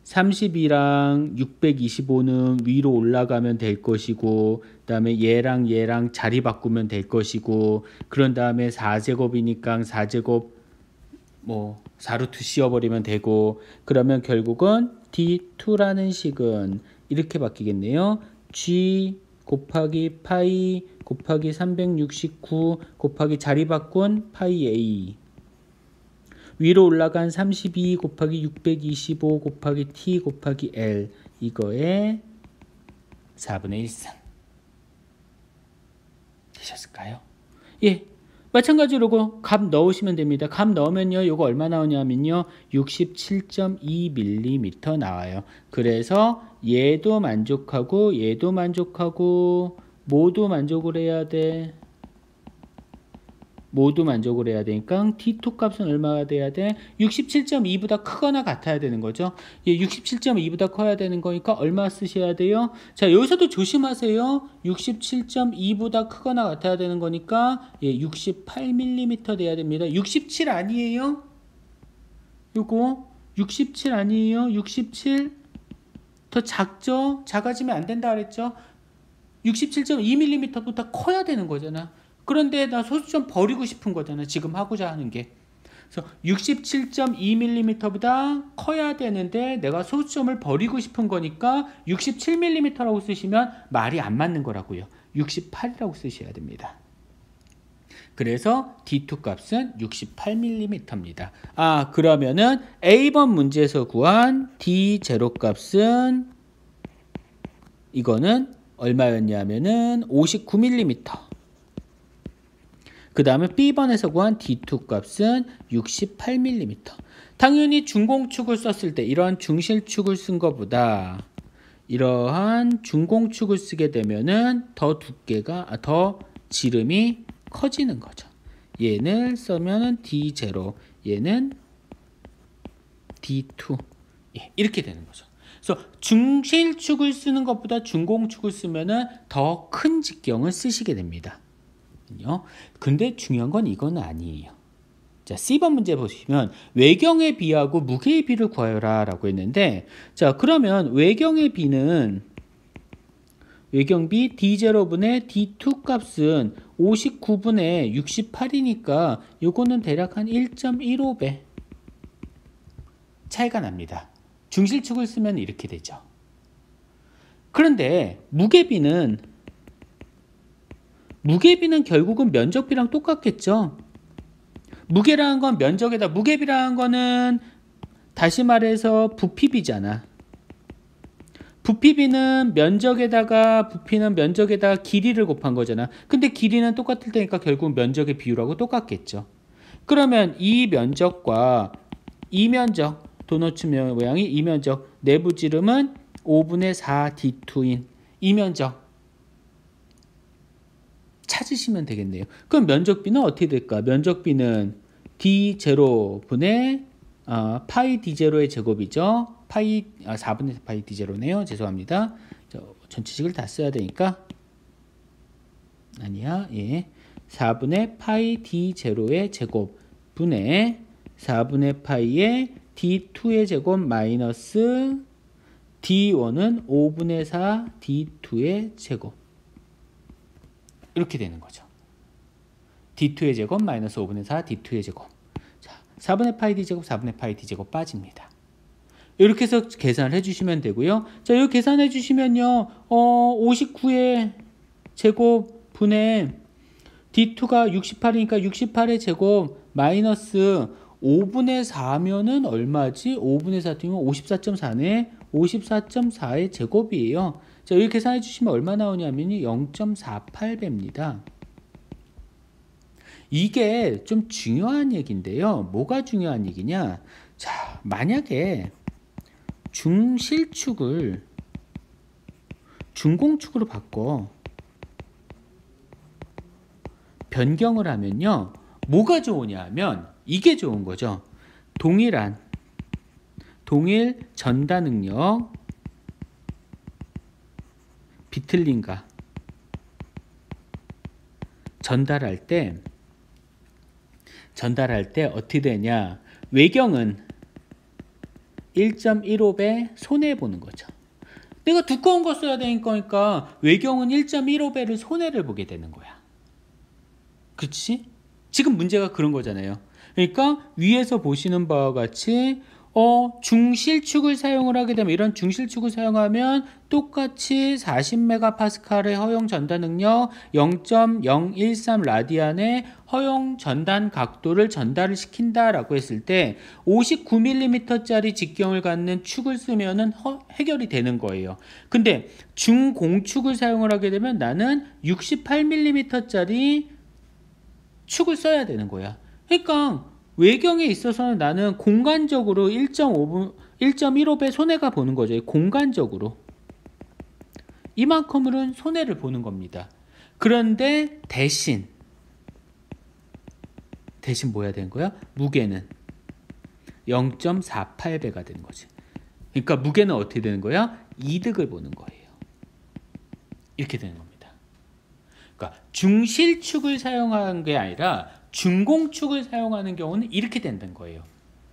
32랑 625는 위로 올라가면 될 것이고 그 다음에 얘랑 자리 바꾸면 될 것이고 그런 다음에 4제곱이니까 4제곱 뭐 4루트 씌워버리면 되고 그러면 결국은 D2라는 식은 이렇게 바뀌겠네요. G 곱하기 파이 곱하기 369 곱하기 자리 바꾼 파이 A 위로 올라간 32 곱하기 625 곱하기 T 곱하기 L 이거에 4분의 1승 되셨을까요? 예, 마찬가지로 값 넣으시면 됩니다. 값 넣으면요 이거 얼마 나오냐면요 67.2mm 나와요. 그래서 얘도 만족하고 얘도 만족하고 모두 만족을 해야 돼. 모두 만족을 해야 되니까 D2 값은 얼마가 돼야 돼? 67.2보다 크거나 같아야 되는 거죠. 예, 67.2보다 커야 되는 거니까 얼마 쓰셔야 돼요? 자, 여기서도 조심하세요. 67.2보다 크거나 같아야 되는 거니까 예, 68mm 돼야 됩니다. 67 아니에요? 요거 67 아니에요? 67 더 작죠? 작아지면 안 된다 그랬죠? 67.2mm보다 커야 되는 거잖아. 그런데 나 소수점 버리고 싶은 거잖아. 지금 하고자 하는 게. 그래서 67.2mm보다 커야 되는데 내가 소수점을 버리고 싶은 거니까 67mm라고 쓰시면 말이 안 맞는 거라고요. 68이라고 쓰셔야 됩니다. 그래서 D2 값은 68mm입니다. 아, 그러면은 A번 문제에서 구한 D0 값은 이거는 얼마였냐면은 59mm. 그 다음에 B번에서 구한 D2 값은 68mm. 당연히 중공축을 썼을 때 이러한 중실축을 쓴 것보다 이러한 중공축을 쓰게 되면은 더 두께가 더 지름이 커지는 거죠. 얘는 쓰면은 D0, 얘는 D2 이렇게 되는 거죠. 그래서 중실축을 쓰는 것보다 중공축을 쓰면은 더 큰 직경을 쓰시게 됩니다. 근데 중요한 건 이건 아니에요. 자, C번 문제 보시면 외경의 비하고 무게의 비를 구하여라 라고 했는데 자, 그러면 외경의 비는 외경비 D0분의 D2 값은 59분의 68이니까 요거는 대략 한 1.15배 차이가 납니다. 중실축을 쓰면 이렇게 되죠. 그런데 무게비는 결국은 면적비랑 똑같겠죠. 무게라는 건 면적에다 무게비라는 거는 다시 말해서 부피비잖아. 부피비는 면적에다가 부피는 면적에다가 길이를 곱한 거잖아. 근데 길이는 똑같을 테니까 결국 면적의 비율하고 똑같겠죠. 그러면 이 면적과 이 면적, 도너츠 모양이 이 면적, 내부 지름은 5분의 4 D2인 이 면적 찾으시면 되겠네요. 그럼 면적비는 어떻게 될까? 면적비는 D0분의 파이 D0의 제곱이죠. 4분의 파이 D0네요. 죄송합니다. 전체식을 다 써야 되니까 아니야. 예. 4분의 파이 D0의 제곱 분의 4분의 파이의 D2의 제곱 마이너스 D1은 5분의 4 D2의 제곱 이렇게 되는 거죠. D2의 제곱 마이너스 5분의 4 D2의 제곱. 자, 4분의 파이 D제곱 4분의 파이 D제곱 빠집니다. 이렇게 해서 계산을 해주시면 되고요. 자, 이거 계산해 주시면요. 59의 제곱 분의 D2가 68이니까 68의 제곱 마이너스 5분의 4면은 얼마지? 5분의 4 뛰면 54.4네. 54.4의 제곱이에요. 자, 여기 계산해 주시면 얼마 나오냐면 0.48배입니다. 이게 좀 중요한 얘기인데요. 뭐가 중요한 얘기냐? 자, 만약에 중실축을 중공축으로 바꿔 변경을 하면요. 뭐가 좋으냐 하면 이게 좋은 거죠. 동일 전다 능력 비틀린가 전달할 때 어떻게 되냐? 외경은 1.15배 손해보는 거죠. 내가 두꺼운 거 써야 되니까 외경은 1.15배를 손해를 보게 되는 거야. 그렇지? 지금 문제가 그런 거잖아요. 그러니까 위에서 보시는 바와 같이 중실축을 사용을 하게 되면 이런 중실축을 사용하면 똑같이 40메가파스칼의 허용 전단 능력 0.013 라디안의 허용 전단 각도를 전달을 시킨다라고 했을 때 59mm짜리 직경을 갖는 축을 쓰면은 해결이 되는 거예요. 근데 중공축을 사용을 하게 되면 나는 68mm짜리 축을 써야 되는 거야. 그러니까 외경에 있어서는 나는 공간적으로 1.15배 손해가 보는 거죠. 공간적으로. 이만큼은 손해를 보는 겁니다. 그런데 대신 뭐 해야 되는 거야? 무게는 0.48배가 되는 거지. 그러니까 무게는 어떻게 되는 거야? 이득을 보는 거예요. 이렇게 되는 겁니다. 그러니까 중실축을 사용한 게 아니라 중공축을 사용하는 경우는 이렇게 된다는 거예요.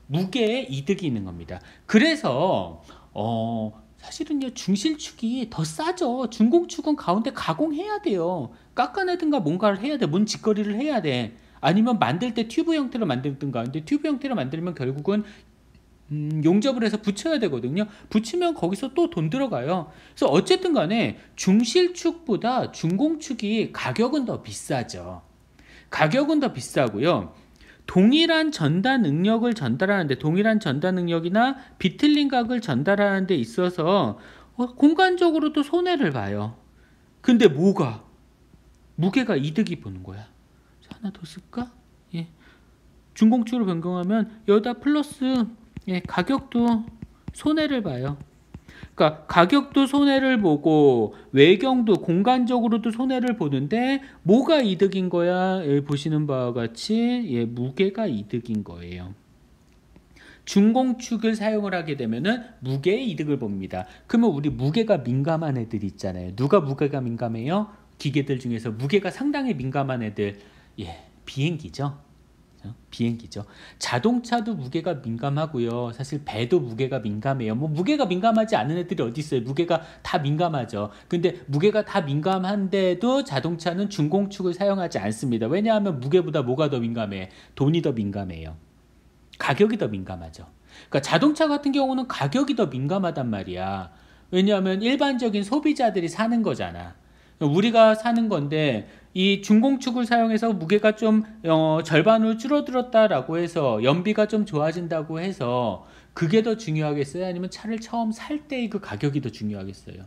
무게에 이득이 있는 겁니다. 그래서 사실은요 중실축이 더 싸죠. 중공축은 가운데 가공해야 돼요. 깎아내든가 뭔가를 해야 돼. 뭔 짓거리를 해야 돼. 아니면 만들 때 튜브 형태로 만들든가. 근데 튜브 형태로 만들면 결국은 용접을 해서 붙여야 되거든요. 붙이면 거기서 또 돈 들어가요. 그래서 어쨌든 간에 중실축보다 중공축이 가격은 더 비싸죠. 가격은 더 비싸고요. 동일한 전달 능력을 전달하는데 동일한 전달 능력이나 비틀린 각을 전달하는 데 있어서 공간적으로도 손해를 봐요. 근데 무게가 이득이 보는 거야. 자, 하나 더 쓸까? 예. 중공축으로 변경하면 여기다 플러스 가격도 손해를 봐요. 그러니까 가격도 손해를 보고 외경도 공간적으로도 손해를 보는데 뭐가 이득인 거야? 보시는 바와 같이 무게가 이득인 거예요. 중공축을 사용을 하게 되면은 무게의 이득을 봅니다. 그러면 우리 무게가 민감한 애들이 있잖아요. 누가 무게가 민감해요? 기계들 중에서 무게가 상당히 민감한 애들 비행기죠. 자동차도 무게가 민감하고요. 사실 배도 무게가 민감해요. 뭐 무게가 민감하지 않은 애들이 어디 있어요? 무게가 다 민감하죠. 근데 무게가 다 민감한데도 자동차는 중공축을 사용하지 않습니다. 왜냐하면 무게보다 뭐가 더 민감해? 돈이 더 민감해요. 가격이 더 민감하죠. 그러니까 자동차 같은 경우는 가격이 더 민감하단 말이야. 왜냐하면 일반적인 소비자들이 사는 거잖아. 우리가 사는 건데 이 중공축을 사용해서 무게가 좀 절반으로 줄어들었다라고 해서 연비가 좀 좋아진다고 해서 그게 더 중요하겠어요? 아니면 차를 처음 살 때의 그 가격이 더 중요하겠어요?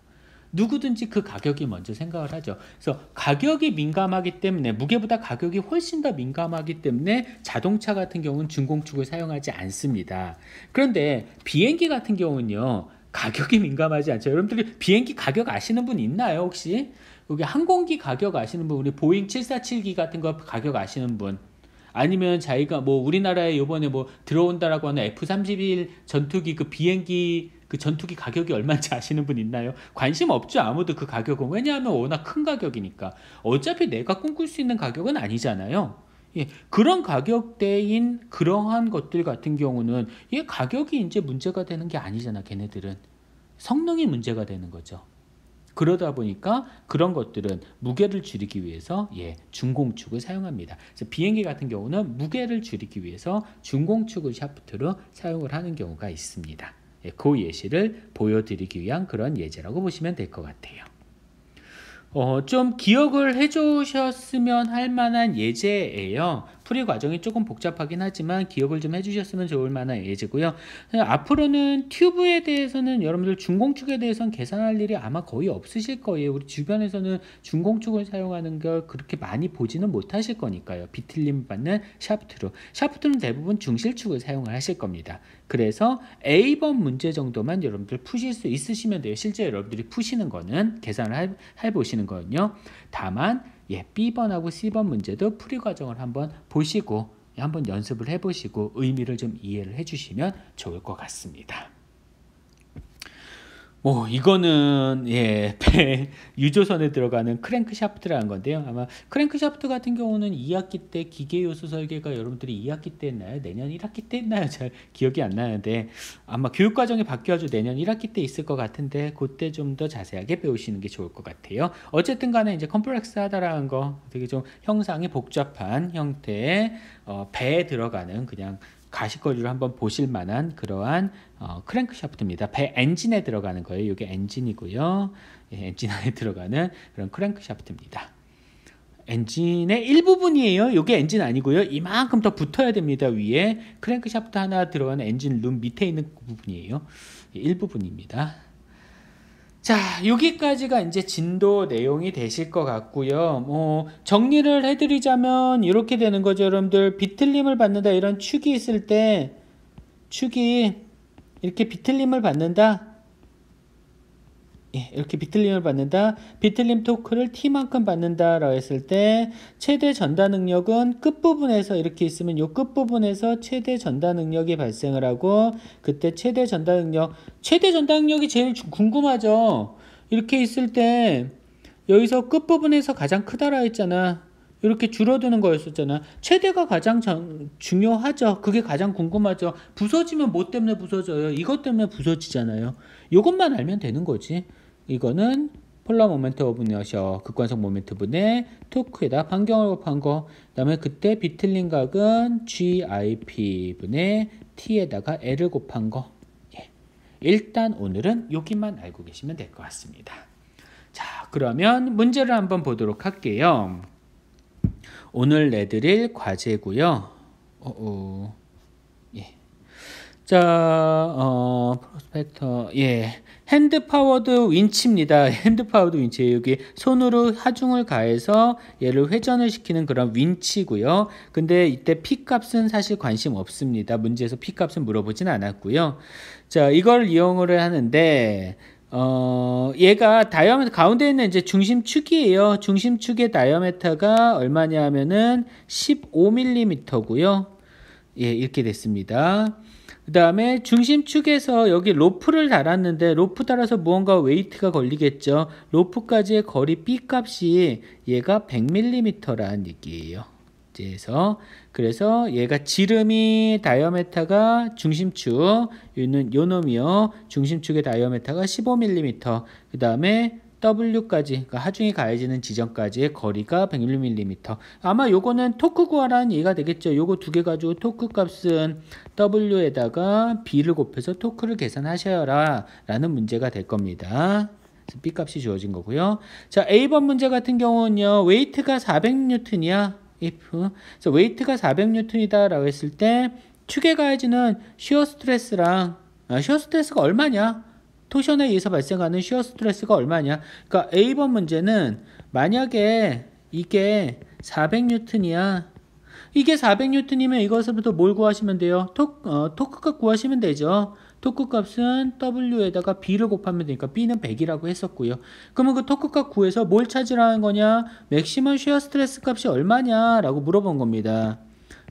누구든지 그 가격이 먼저 생각을 하죠. 그래서 가격이 민감하기 때문에 무게보다 가격이 훨씬 더 민감하기 때문에 자동차 같은 경우는 중공축을 사용하지 않습니다. 그런데 비행기 같은 경우는요. 가격이 민감하지 않죠. 여러분들이 비행기 가격 아시는 분 있나요, 혹시? 여기 항공기 가격 아시는 분, 우리 보잉 747기 같은 거 가격 아시는 분? 아니면 자기가 뭐 우리나라에 요번에 뭐 들어온다라고 하는 F-31 전투기 그 비행기 그 전투기 가격이 얼마인지 아시는 분 있나요? 관심 없죠, 아무도 그 가격은. 왜냐하면 워낙 큰 가격이니까. 어차피 내가 꿈꿀 수 있는 가격은 아니잖아요. 예, 그런 가격대인 그러한 것들 같은 경우는 이 가격이 이제 문제가 되는 게 아니잖아, 걔네들은. 성능이 문제가 되는 거죠. 그러다 보니까 그런 것들은 무게를 줄이기 위해서 중공축을 사용합니다. 그래서 비행기 같은 경우는 무게를 줄이기 위해서 중공축을 샤프트로 사용을 하는 경우가 있습니다. 그 예시를 보여드리기 위한 그런 예제라고 보시면 될 것 같아요. 좀 기억을 해주셨으면 할 만한 예제예요. 풀이 과정이 조금 복잡하긴 하지만 기억을 좀 해주셨으면 좋을 만한 예제고요. 앞으로는 튜브에 대해서는 여러분들 중공축에 대해서는 계산할 일이 아마 거의 없으실 거예요. 우리 주변에서는 중공축을 사용하는 걸 그렇게 많이 보지는 못하실 거니까요. 비틀림 받는 샤프트로. 샤프트는 대부분 중실축을 사용을 하실 겁니다. 그래서 A번 문제 정도만 여러분들 푸실 수 있으시면 돼요. 실제 여러분들이 푸시는 거는 계산을 해보시는 거는요. 다만 B번하고 C번 문제도 풀이 과정을 한번 보시고 한번 연습을 해보시고 의미를 좀 이해를 해주시면 좋을 것 같습니다. 이거는 배 유조선에 들어가는 크랭크 샤프트라는 건데요. 아마 크랭크 샤프트 같은 경우는 2학기 때 기계요소 설계가 여러분들이 2학기 때 했나요? 내년 1학기 때 했나요? 잘 기억이 안 나는데 아마 교육과정이 바뀌어가지고 내년 1학기 때 있을 것 같은데 그때 좀 더 자세하게 배우시는 게 좋을 것 같아요. 어쨌든 간에 이제 컴플렉스하다라는 거 되게 좀 형상이 복잡한 형태의 배에 들어가는 그냥 가시거리를 한번 보실 만한 그러한 크랭크 샤프트입니다. 배 엔진에 들어가는 거예요. 이게 엔진이고요. 엔진 안에 들어가는 그런 크랭크 샤프트입니다. 엔진의 일부분이에요. 이게 엔진 아니고요. 이만큼 더 붙어야 됩니다. 위에 크랭크 샤프트 하나 들어가는 엔진 룸 밑에 있는 부분이에요. 일부분입니다. 자, 여기까지가 이제 진도 내용이 되실 것 같고요. 정리를 해드리자면 이렇게 되는 거죠. 여러분들 비틀림을 받는다 이런 축이 있을 때 축이 이렇게 비틀림을 받는다. 이렇게 비틀림을 받는다. 비틀림 토크를 T만큼 받는다라고 했을 때 최대 전달 능력은 끝부분에서 이렇게 있으면 이 끝부분에서 최대 전달 능력이 발생을 하고 그때 최대 전달 능력이 제일 궁금하죠. 이렇게 있을 때 여기서 끝부분에서 가장 크다라 했잖아. 이렇게 줄어드는 거였었잖아. 최대가 가장 중요하죠. 그게 가장 궁금하죠. 부서지면 뭐 때문에 부서져요? 이것 때문에 부서지잖아요. 이것만 알면 되는 거지. 이거는 폴라 모멘트 오브 이너셔 극관성 모멘트 분의 토크에다 반경을 곱한 거. 그 다음에 그때 비틀림 각은 GIP 분의 T에다가 L을 곱한 거. 일단 오늘은 여기만 알고 계시면 될 것 같습니다. 자, 그러면 문제를 한번 보도록 할게요. 오늘 내드릴 과제고요. 자, 프로스펙터, 핸드 파워드 윈치입니다. 핸드 파워드 윈치. 여기 손으로 하중을 가해서 얘를 회전을 시키는 그런 윈치고요. 근데 이때 P 값은 사실 관심 없습니다. 문제에서 P 값은 물어보진 않았고요. 자, 이걸 이용을 하는데, 얘가 다이아메터 가운데 있는 이제 중심축이에요. 중심축의 다이아메터가 얼마냐 하면은 15mm고요. 이렇게 됐습니다. 그 다음에 중심축에서 여기 로프를 달았는데 로프 달아서 무언가 웨이트가 걸리겠죠. 로프까지의 거리 B 값이 얘가 100mm라는 얘기예요. 그래서 얘가 지름이 다이아메터가 중심축 요 놈이요. 중심축의 다이아메터가 15mm. 그 다음에 W까지 그러니까 하중이 가해지는 지점까지의 거리가 100mm. 아마 요거는 토크 구하라는 얘기가 되겠죠. 요거 두 개 가지고 토크 값은 W에다가 B를 곱해서 토크를 계산하셔라 라는 문제가 될 겁니다. 그래서 B 값이 주어진 거고요. 자, A번 문제 같은 경우는요. 웨이트가 400N이야. 그래서 웨이트가 400N이다라고 했을 때 축의 가해지는 시어 스트레스랑 시어 스트레스가 얼마냐? 토션에 의해서 발생하는 시어 스트레스가 얼마냐? 그러니까 A번 문제는 만약에 이게 400N이야. 이게 400N이면 이것부터 뭘 구하시면 돼요? 토크값 구하시면 되죠. 토크 값은 W에다가 B를 곱하면 되니까 B는 100이라고 했었고요. 그러면 그 토크 값 구해서 뭘 찾으라는 거냐? 맥시멈 시어 스트레스 값이 얼마냐? 라고 물어본 겁니다.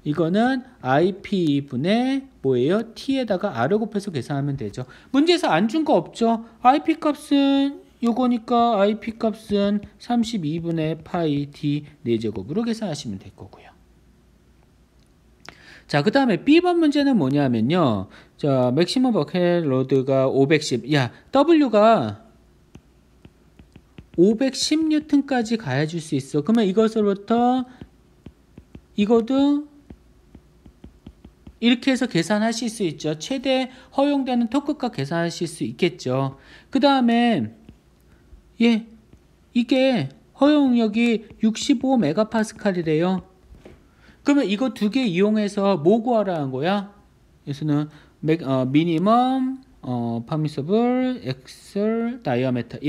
이거는 IP분의 뭐예요? T에다가 R을 곱해서 계산하면 되죠. 문제에서 안 준 거 없죠? IP 값은 요거니까 IP 값은 32분의 파이 D 4제곱으로 계산하시면 될 거고요. 자, 그 다음에 B번 문제는 뭐냐면요. 자, 맥시멈 버켓 로드가 510. 야, W가 510N까지 가해줄 수 있어. 그러면 이것으로부터 이것도 이렇게 해서 계산하실 수 있죠. 최대 허용되는 토크값 계산하실 수 있겠죠. 그 다음에 이게 허용력이 65메가파스칼이래요. 그러면 이거 두 개 이용해서 뭐 구하라는 거야? 여기서는 미니멈 퍼미서블 엑셀 다이아메터.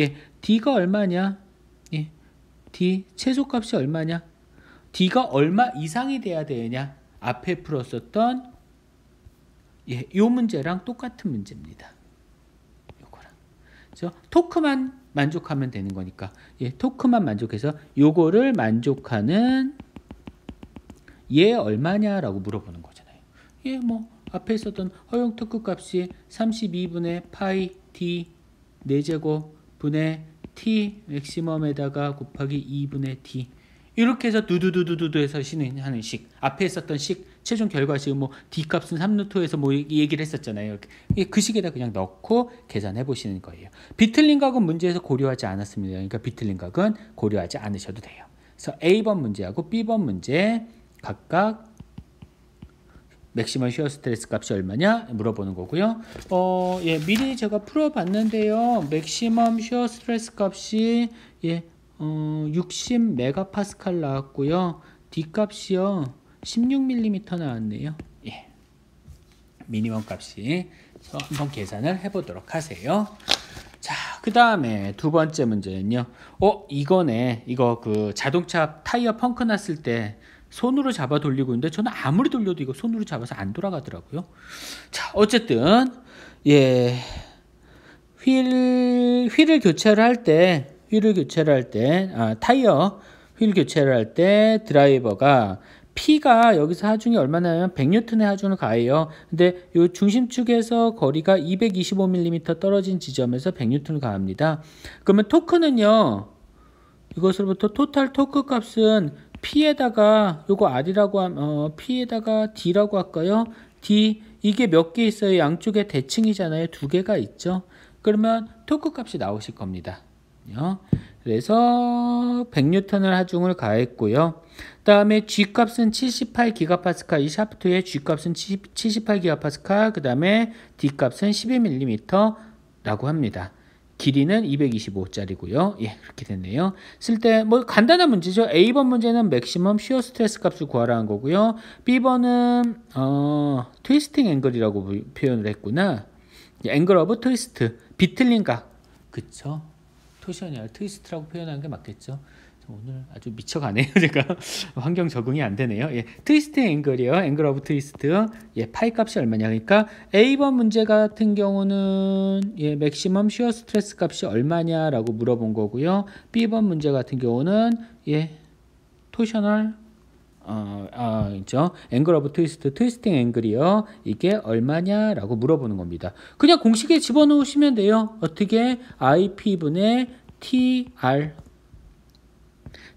D가 얼마냐? D 최소값이 얼마냐? D가 얼마 이상이 돼야 되느냐? 앞에 풀었었던 요 문제랑 똑같은 문제입니다. 요거랑. 그래서 토크만 만족하면 되는 거니까. 토크만 만족해서 요거를 만족하는 얘 얼마냐라고 물어보는 거잖아요. 뭐 앞에 있었던 허용 토크 값이 32분의 파이 D 4제곱 분의 T 맥시멈에다가 곱하기 2분의 D 이렇게 해서 두두두두두 해서 하는 식. 앞에 있었던 식, 최종 결과식 뭐 D 값은 3루트에서 뭐 얘기를 했었잖아요. 그 식에다 그냥 넣고 계산해 보시는 거예요. 비틀린 각은 문제에서 고려하지 않았습니다. 그러니까 비틀린 각은 고려하지 않으셔도 돼요. 그래서 A번 문제하고 B번 문제 각각 맥시멈 시어 스트레스 값이 얼마냐 물어보는 거고요. 미리 제가 풀어봤는데요. 맥시멈 시어 스트레스 값이 60메가파스칼 나왔고요. D 값이요 16mm 나왔네요. 미니멈 값이 한번 계산을 해보도록 하세요. 자, 그 다음에 두 번째 문제는요. 이거네. 이거 그 자동차 타이어 펑크 났을 때 손으로 잡아 돌리고 있는데 저는 아무리 돌려도 이거 손으로 잡아서 안 돌아가더라고요. 자, 어쨌든 휠을 교체를 할 때 타이어 휠 교체를 할 때 드라이버가 P가 여기서 하중이 얼마나요? 100N의 하중을 가해요. 근데 요 중심축에서 거리가 225mm 떨어진 지점에서 100N을 가합니다. 그러면 토크는요. 이것으로부터 토탈 토크 값은 P에다가 요거 R이라고 하면 P에다가 D라고 할까요? D 이게 몇 개 있어요? 양쪽에 대칭이잖아요. 두 개가 있죠. 그러면 토크 값이 나오실 겁니다. 그래서 100N을 하중을 가했고요. 다음에 G 값은 78GPa, 이 샤프트의 G 값은 78GPa, 그 다음에 D 값은 12mm라고 합니다. 길이는 225짜리고요. 그렇게 됐네요. 쓸 때 뭐 간단한 문제죠. A번 문제는 맥시멈 시어 스트레스 값을 구하라는 거고요. B번은 트위스팅 앵글이라고 표현을 했구나. 앵글 오브 트위스트, 비틀린 각. 그쵸? 토션이 아니라 트위스트라고 표현하는 게 맞겠죠. 오늘 아주 미쳐가네요. 제가 환경 적응이 안 되네요. 트위스트 앵글이요. 앵글 오브 트위스트. 파이 값이 얼마냐. 그러니까 A번 문제 같은 경우는 맥시멈 시어 스트레스 값이 얼마냐라고 물어본 거고요. B번 문제 같은 경우는 토셔널 앵글 오브 트위스트, 트위스팅 앵글이요. 이게 얼마냐라고 물어보는 겁니다. 그냥 공식에 집어넣으시면 돼요. 어떻게? IP분의 TR.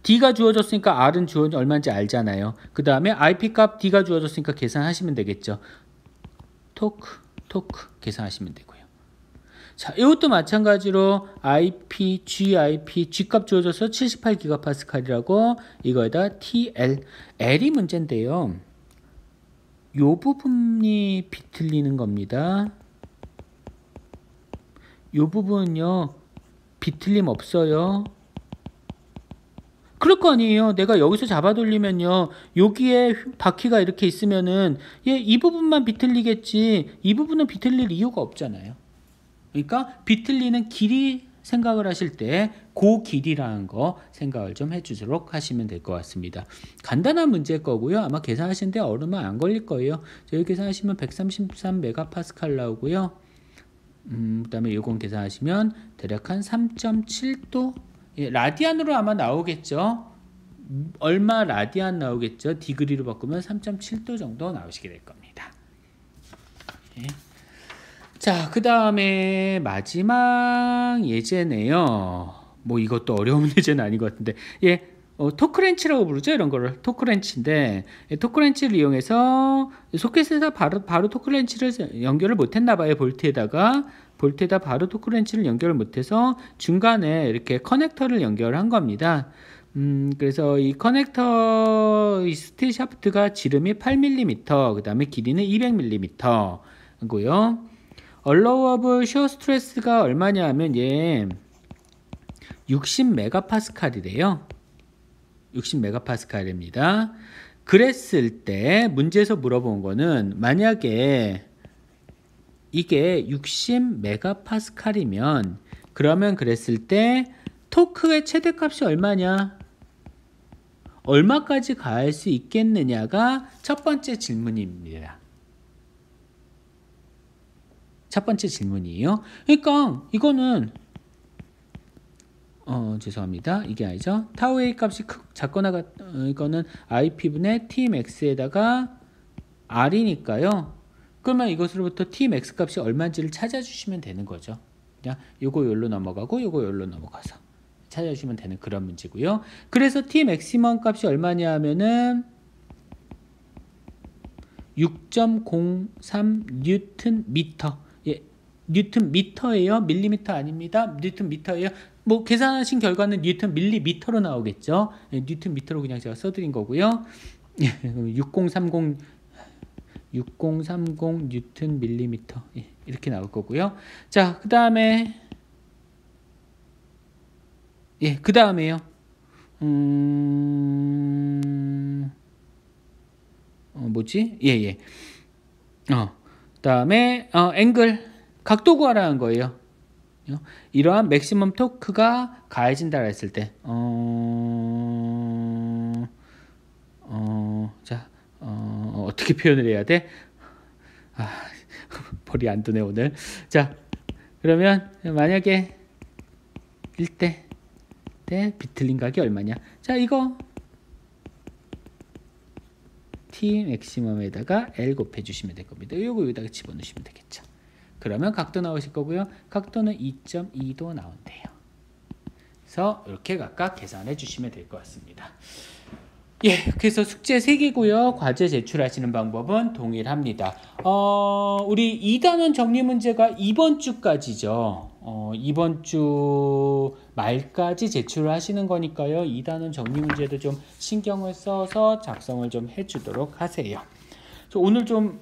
D가 주어졌으니까 R은 얼마인지 알잖아요. 그 다음에 IP 값 D가 주어졌으니까 계산하시면 되겠죠. 토크 계산하시면 되고요. 자, 이것도 마찬가지로 IP, G 값 주어져서 78GPa이라고 이거에다 TL, L이 문제인데요. 요 부분이 비틀리는 겁니다. 요 부분은요. 비틀림 없어요. 그럴 거 아니에요. 내가 여기서 잡아 돌리면요. 여기에 바퀴가 이렇게 있으면은 이 부분만 비틀리겠지. 이 부분은 비틀릴 이유가 없잖아요. 그러니까 비틀리는 길이 생각을 하실 때 그 길이라는 거 생각을 좀 해주도록 하시면 될 것 같습니다. 간단한 문제일 거고요. 아마 계산하시는데 얼마 안 걸릴 거예요. 저희 계산하시면 133메가파스칼 나오고요. 그다음에 요건 계산하시면 대략 한 3.7도 라디안으로 아마 나오겠죠. 얼마 라디안 나오겠죠. 디그리로 바꾸면 3.7도 정도 나오시게 될 겁니다. 예. 자, 그 다음에 마지막 예제네요. 뭐 이것도 어려운 예제는 아닌 것 같은데, 토크렌치라고 부르죠. 이런 거를 토크렌치인데, 토크렌치를 이용해서 소켓에다 바로 토크렌치를 연결을 못했나 봐요. 볼트에다 바로 토크렌치를 연결을 못해서 중간에 이렇게 커넥터를 연결한 겁니다. 그래서 이 커넥터 이 스틸 샤프트가 지름이 8mm, 그 다음에 길이는 200mm고요. allowable shear stress가 얼마냐 하면 60메가파스칼이래요. 60메가파스칼입니다. 그랬을 때 문제에서 물어본 거는 만약에 이게 60메가파스칼이면 그러면 그랬을 때 토크의 최대값이 얼마냐? 얼마까지 가할 수 있겠느냐가 첫 번째 질문입니다. 첫 번째 질문이에요. 그러니까 이거는 죄송합니다. 이게 아니죠. 타우 A 값이 작거나 이거는 IP분의 Tmax에다가 R이니까요. 그러면 이것으로부터 Tmax 값이 얼마인지를 찾아주시면 되는 거죠. 그냥 요거 여기로 넘어가고 요거 여기로 넘어가서 찾아주시면 되는 그런 문제고요. 그래서 Tmaximum 값이 얼마냐 하면은 6.03 뉴턴 미터. 뉴턴 미터예요. 밀리미터 아닙니다. 뉴턴 미터예요. 뭐 계산하신 결과는 뉴턴 밀리미터로 나오겠죠. 뉴턴 미터로 그냥 제가 써드린 거고요. 6030 뉴턴 밀리미터 이렇게 나올 거고요. 자, 그 다음에요. 뭐지? 그다음에 앵글 각도 구하라는 거예요. 이러한 맥시멈 토크가 가해진다 했을 때 어떻게 표현을 해야 돼? 머리 안 도네 오늘. 자, 그러면 만약에 1대 때 비틀린 각이 얼마냐? 자, 이거 T 맥시멈에다가 L 곱해 주시면 될 겁니다. 이거 여기다가 집어넣으시면 되겠죠. 그러면 각도 나오실 거고요. 각도는 2.2도 나온대요. 그래서 이렇게 각각 계산해 주시면 될 것 같습니다. 그래서 숙제 3개고요. 과제 제출하시는 방법은 동일합니다. 우리 2단원 정리 문제가 이번 주까지죠. 이번 주 말까지 제출을 하시는 거니까요. 2단원 정리 문제도 좀 신경을 써서 작성을 좀 해주도록 하세요. 오늘 좀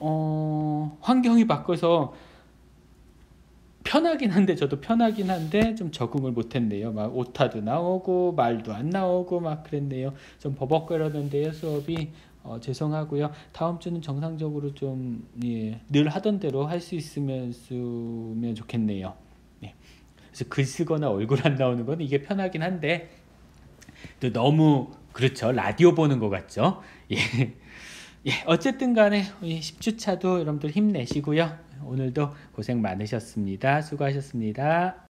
환경이 바뀌어서 편하긴 한데 좀 적응을 못했네요. 막 오타도 나오고 말도 안 나오고 막 그랬네요. 좀 버벅거렸는데요. 수업이 죄송하고요. 다음 주는 정상적으로 좀 늘 하던 대로 할 수 있으면 좋겠네요. 그래서 글 쓰거나 얼굴 안 나오는 건 이게 편하긴 한데 또 너무 그렇죠. 라디오 보는 것 같죠. 어쨌든 간에 10주차도 여러분들 힘내시고요. 오늘도 고생 많으셨습니다. 수고하셨습니다.